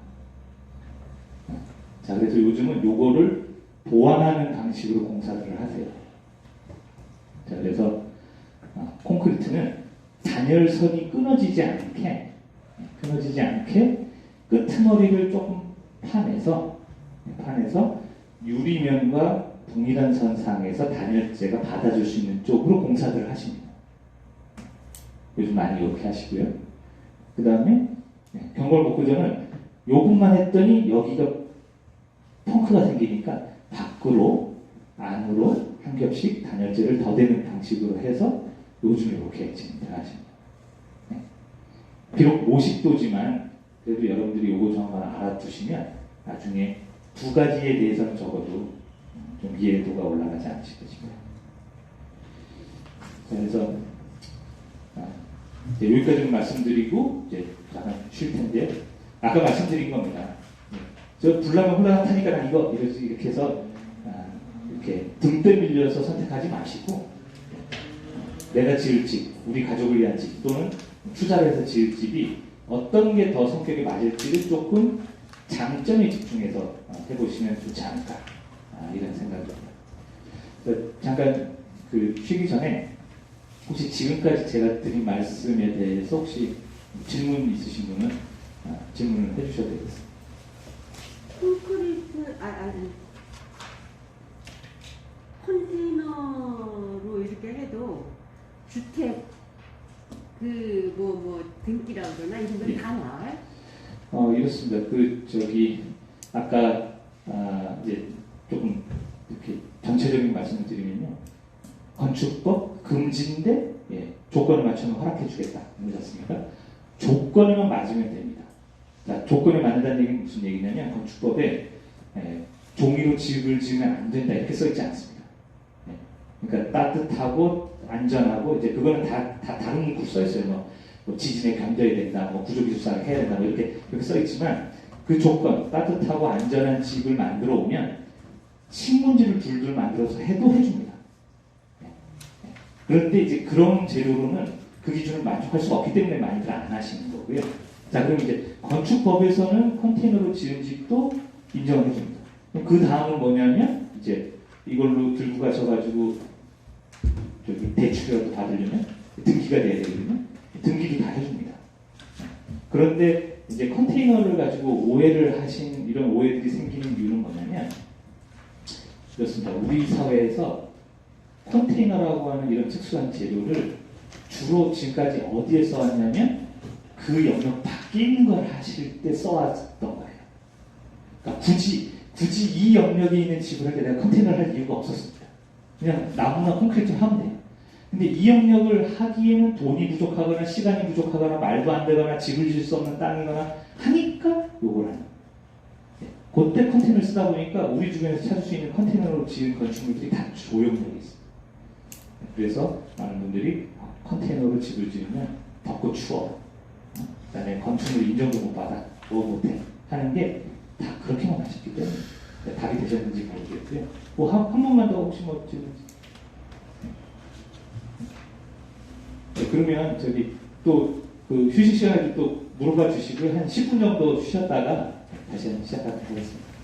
자, 그래서 요즘은 요거를 보완하는 방식으로 공사를 하세요. 자, 그래서 콘크리트는 단열선이 끊어지지 않게 끄트머리를 조금 파내서 유리면과 동일한 선상에서 단열재가 받아줄 수 있는 쪽으로 공사들을 하십니다. 요즘 많이 이렇게 하시고요. 그 다음에 경골복구전은 요것만 했더니 여기가 펑크가 생기니까 밖으로 안으로 한 겹씩 단열재를 더 대는 방식으로 해서 요즘 이렇게 진행을 하십니다. 네. 비록 50도지만 그래도 여러분들이 요거 정말 알아두시면 나중에 두 가지에 대해서는 적어도 좀 이해도가 올라가지 않으실까 싶어요. 그래서 이제 여기까지 말씀드리고 이제 잠깐 쉴 텐데 아까 말씀드린 겁니다. 저 불나면 홀라당 타니까 난 이렇게 해서 이렇게 등대 밀려서 선택하지 마시고 내가 지을 집, 우리 가족을 위한 집 또는 투자를 해서 지을 집이 어떤 게 더 성격에 맞을지를 조금 장점에 집중해서 해보시면 좋지 않을까 이런 생각이 듭니다. 잠깐 쉬기 전에 혹시 지금까지 제가 드린 말씀에 대해서 혹시 질문 있으신 분은 질문을 해주셔도 되겠습니다. 콘크리트 컨테이너로 이렇게 해도 주택 뭐 등기라고 그러나 이런 건 다 나와요? 이렇습니다. 아까 이제 조금 이렇게 전체적인 말씀을 드리면요. 건축법 금지인데 조건을 맞추면 허락해 주겠다. 그렇지 않습니까? 조건에만 맞으면 됩니다. 자, 조건에 맞는다는 얘기는 무슨 얘기냐면 건축법에 종이로 집을 지으면 안 된다 이렇게 써 있지 않습니다. 그러니까 따뜻하고 안전하고 이제 그거는 다 다른 문구 써 있어요. 뭐 지진에 견뎌야 된다, 뭐 구조기술사를 해야 된다, 뭐 이렇게 써 있지만 그 조건 따뜻하고 안전한 집을 만들어 오면 신문지를 둘둘 만들어서 해줍니다. 그런데 이제 그런 재료로는 그 기준을 만족할 수 없기 때문에 많이들 안 하시는 거고요. 자, 그럼 이제 건축법에서는 컨테이너로 지은 집도 인정을 해줍니다. 그럼 그 다음은 뭐냐면 이제 이걸로 들고 가셔가지고 저기 대출이라도 받으려면 등기가 돼야 되거든요. 등기도 다 해줍니다. 그런데 이제 컨테이너를 가지고 오해를 하신 이런 오해들이 생기는 이유는 뭐냐면 그렇습니다. 우리 사회에서 컨테이너라고 하는 이런 특수한 재료를 주로 지금까지 어디에 써왔냐면 그 영역 밖에 있는 걸 하실 때 써왔던 거예요. 그러니까 굳이 이 영역에 있는 집을 할 때 내가 컨테이너를 할 이유가 없었습니다. 그냥 나무나 콘크리트 하면 돼요. 근데 이 영역을 하기에는 돈이 부족하거나 시간이 부족하거나 말도 안 되거나 집을 지을 수 없는 땅이거나 하니까 요걸 하는 거예요. 그때 컨테이너를 쓰다 보니까 우리 주변에서 찾을 수 있는 컨테이너로 지은 건축물들이 다 조형력이 있습니다. 그래서 많은 분들이 컨테이너로 집을 지으면 덥고 추워. 그다음에 건축물 인정도 못 받아. 뭐 못해. 하는 게 다 그렇게만 하셨기 때문에 답이 되셨는지 모르겠고요. 뭐 한 번만 더 혹시 뭐 질문? 네, 그러면 저기 또 그 휴식 시간에 또 물어봐 주시고 한 10분 정도 쉬었다가 다시 시작하도록 하겠습니다.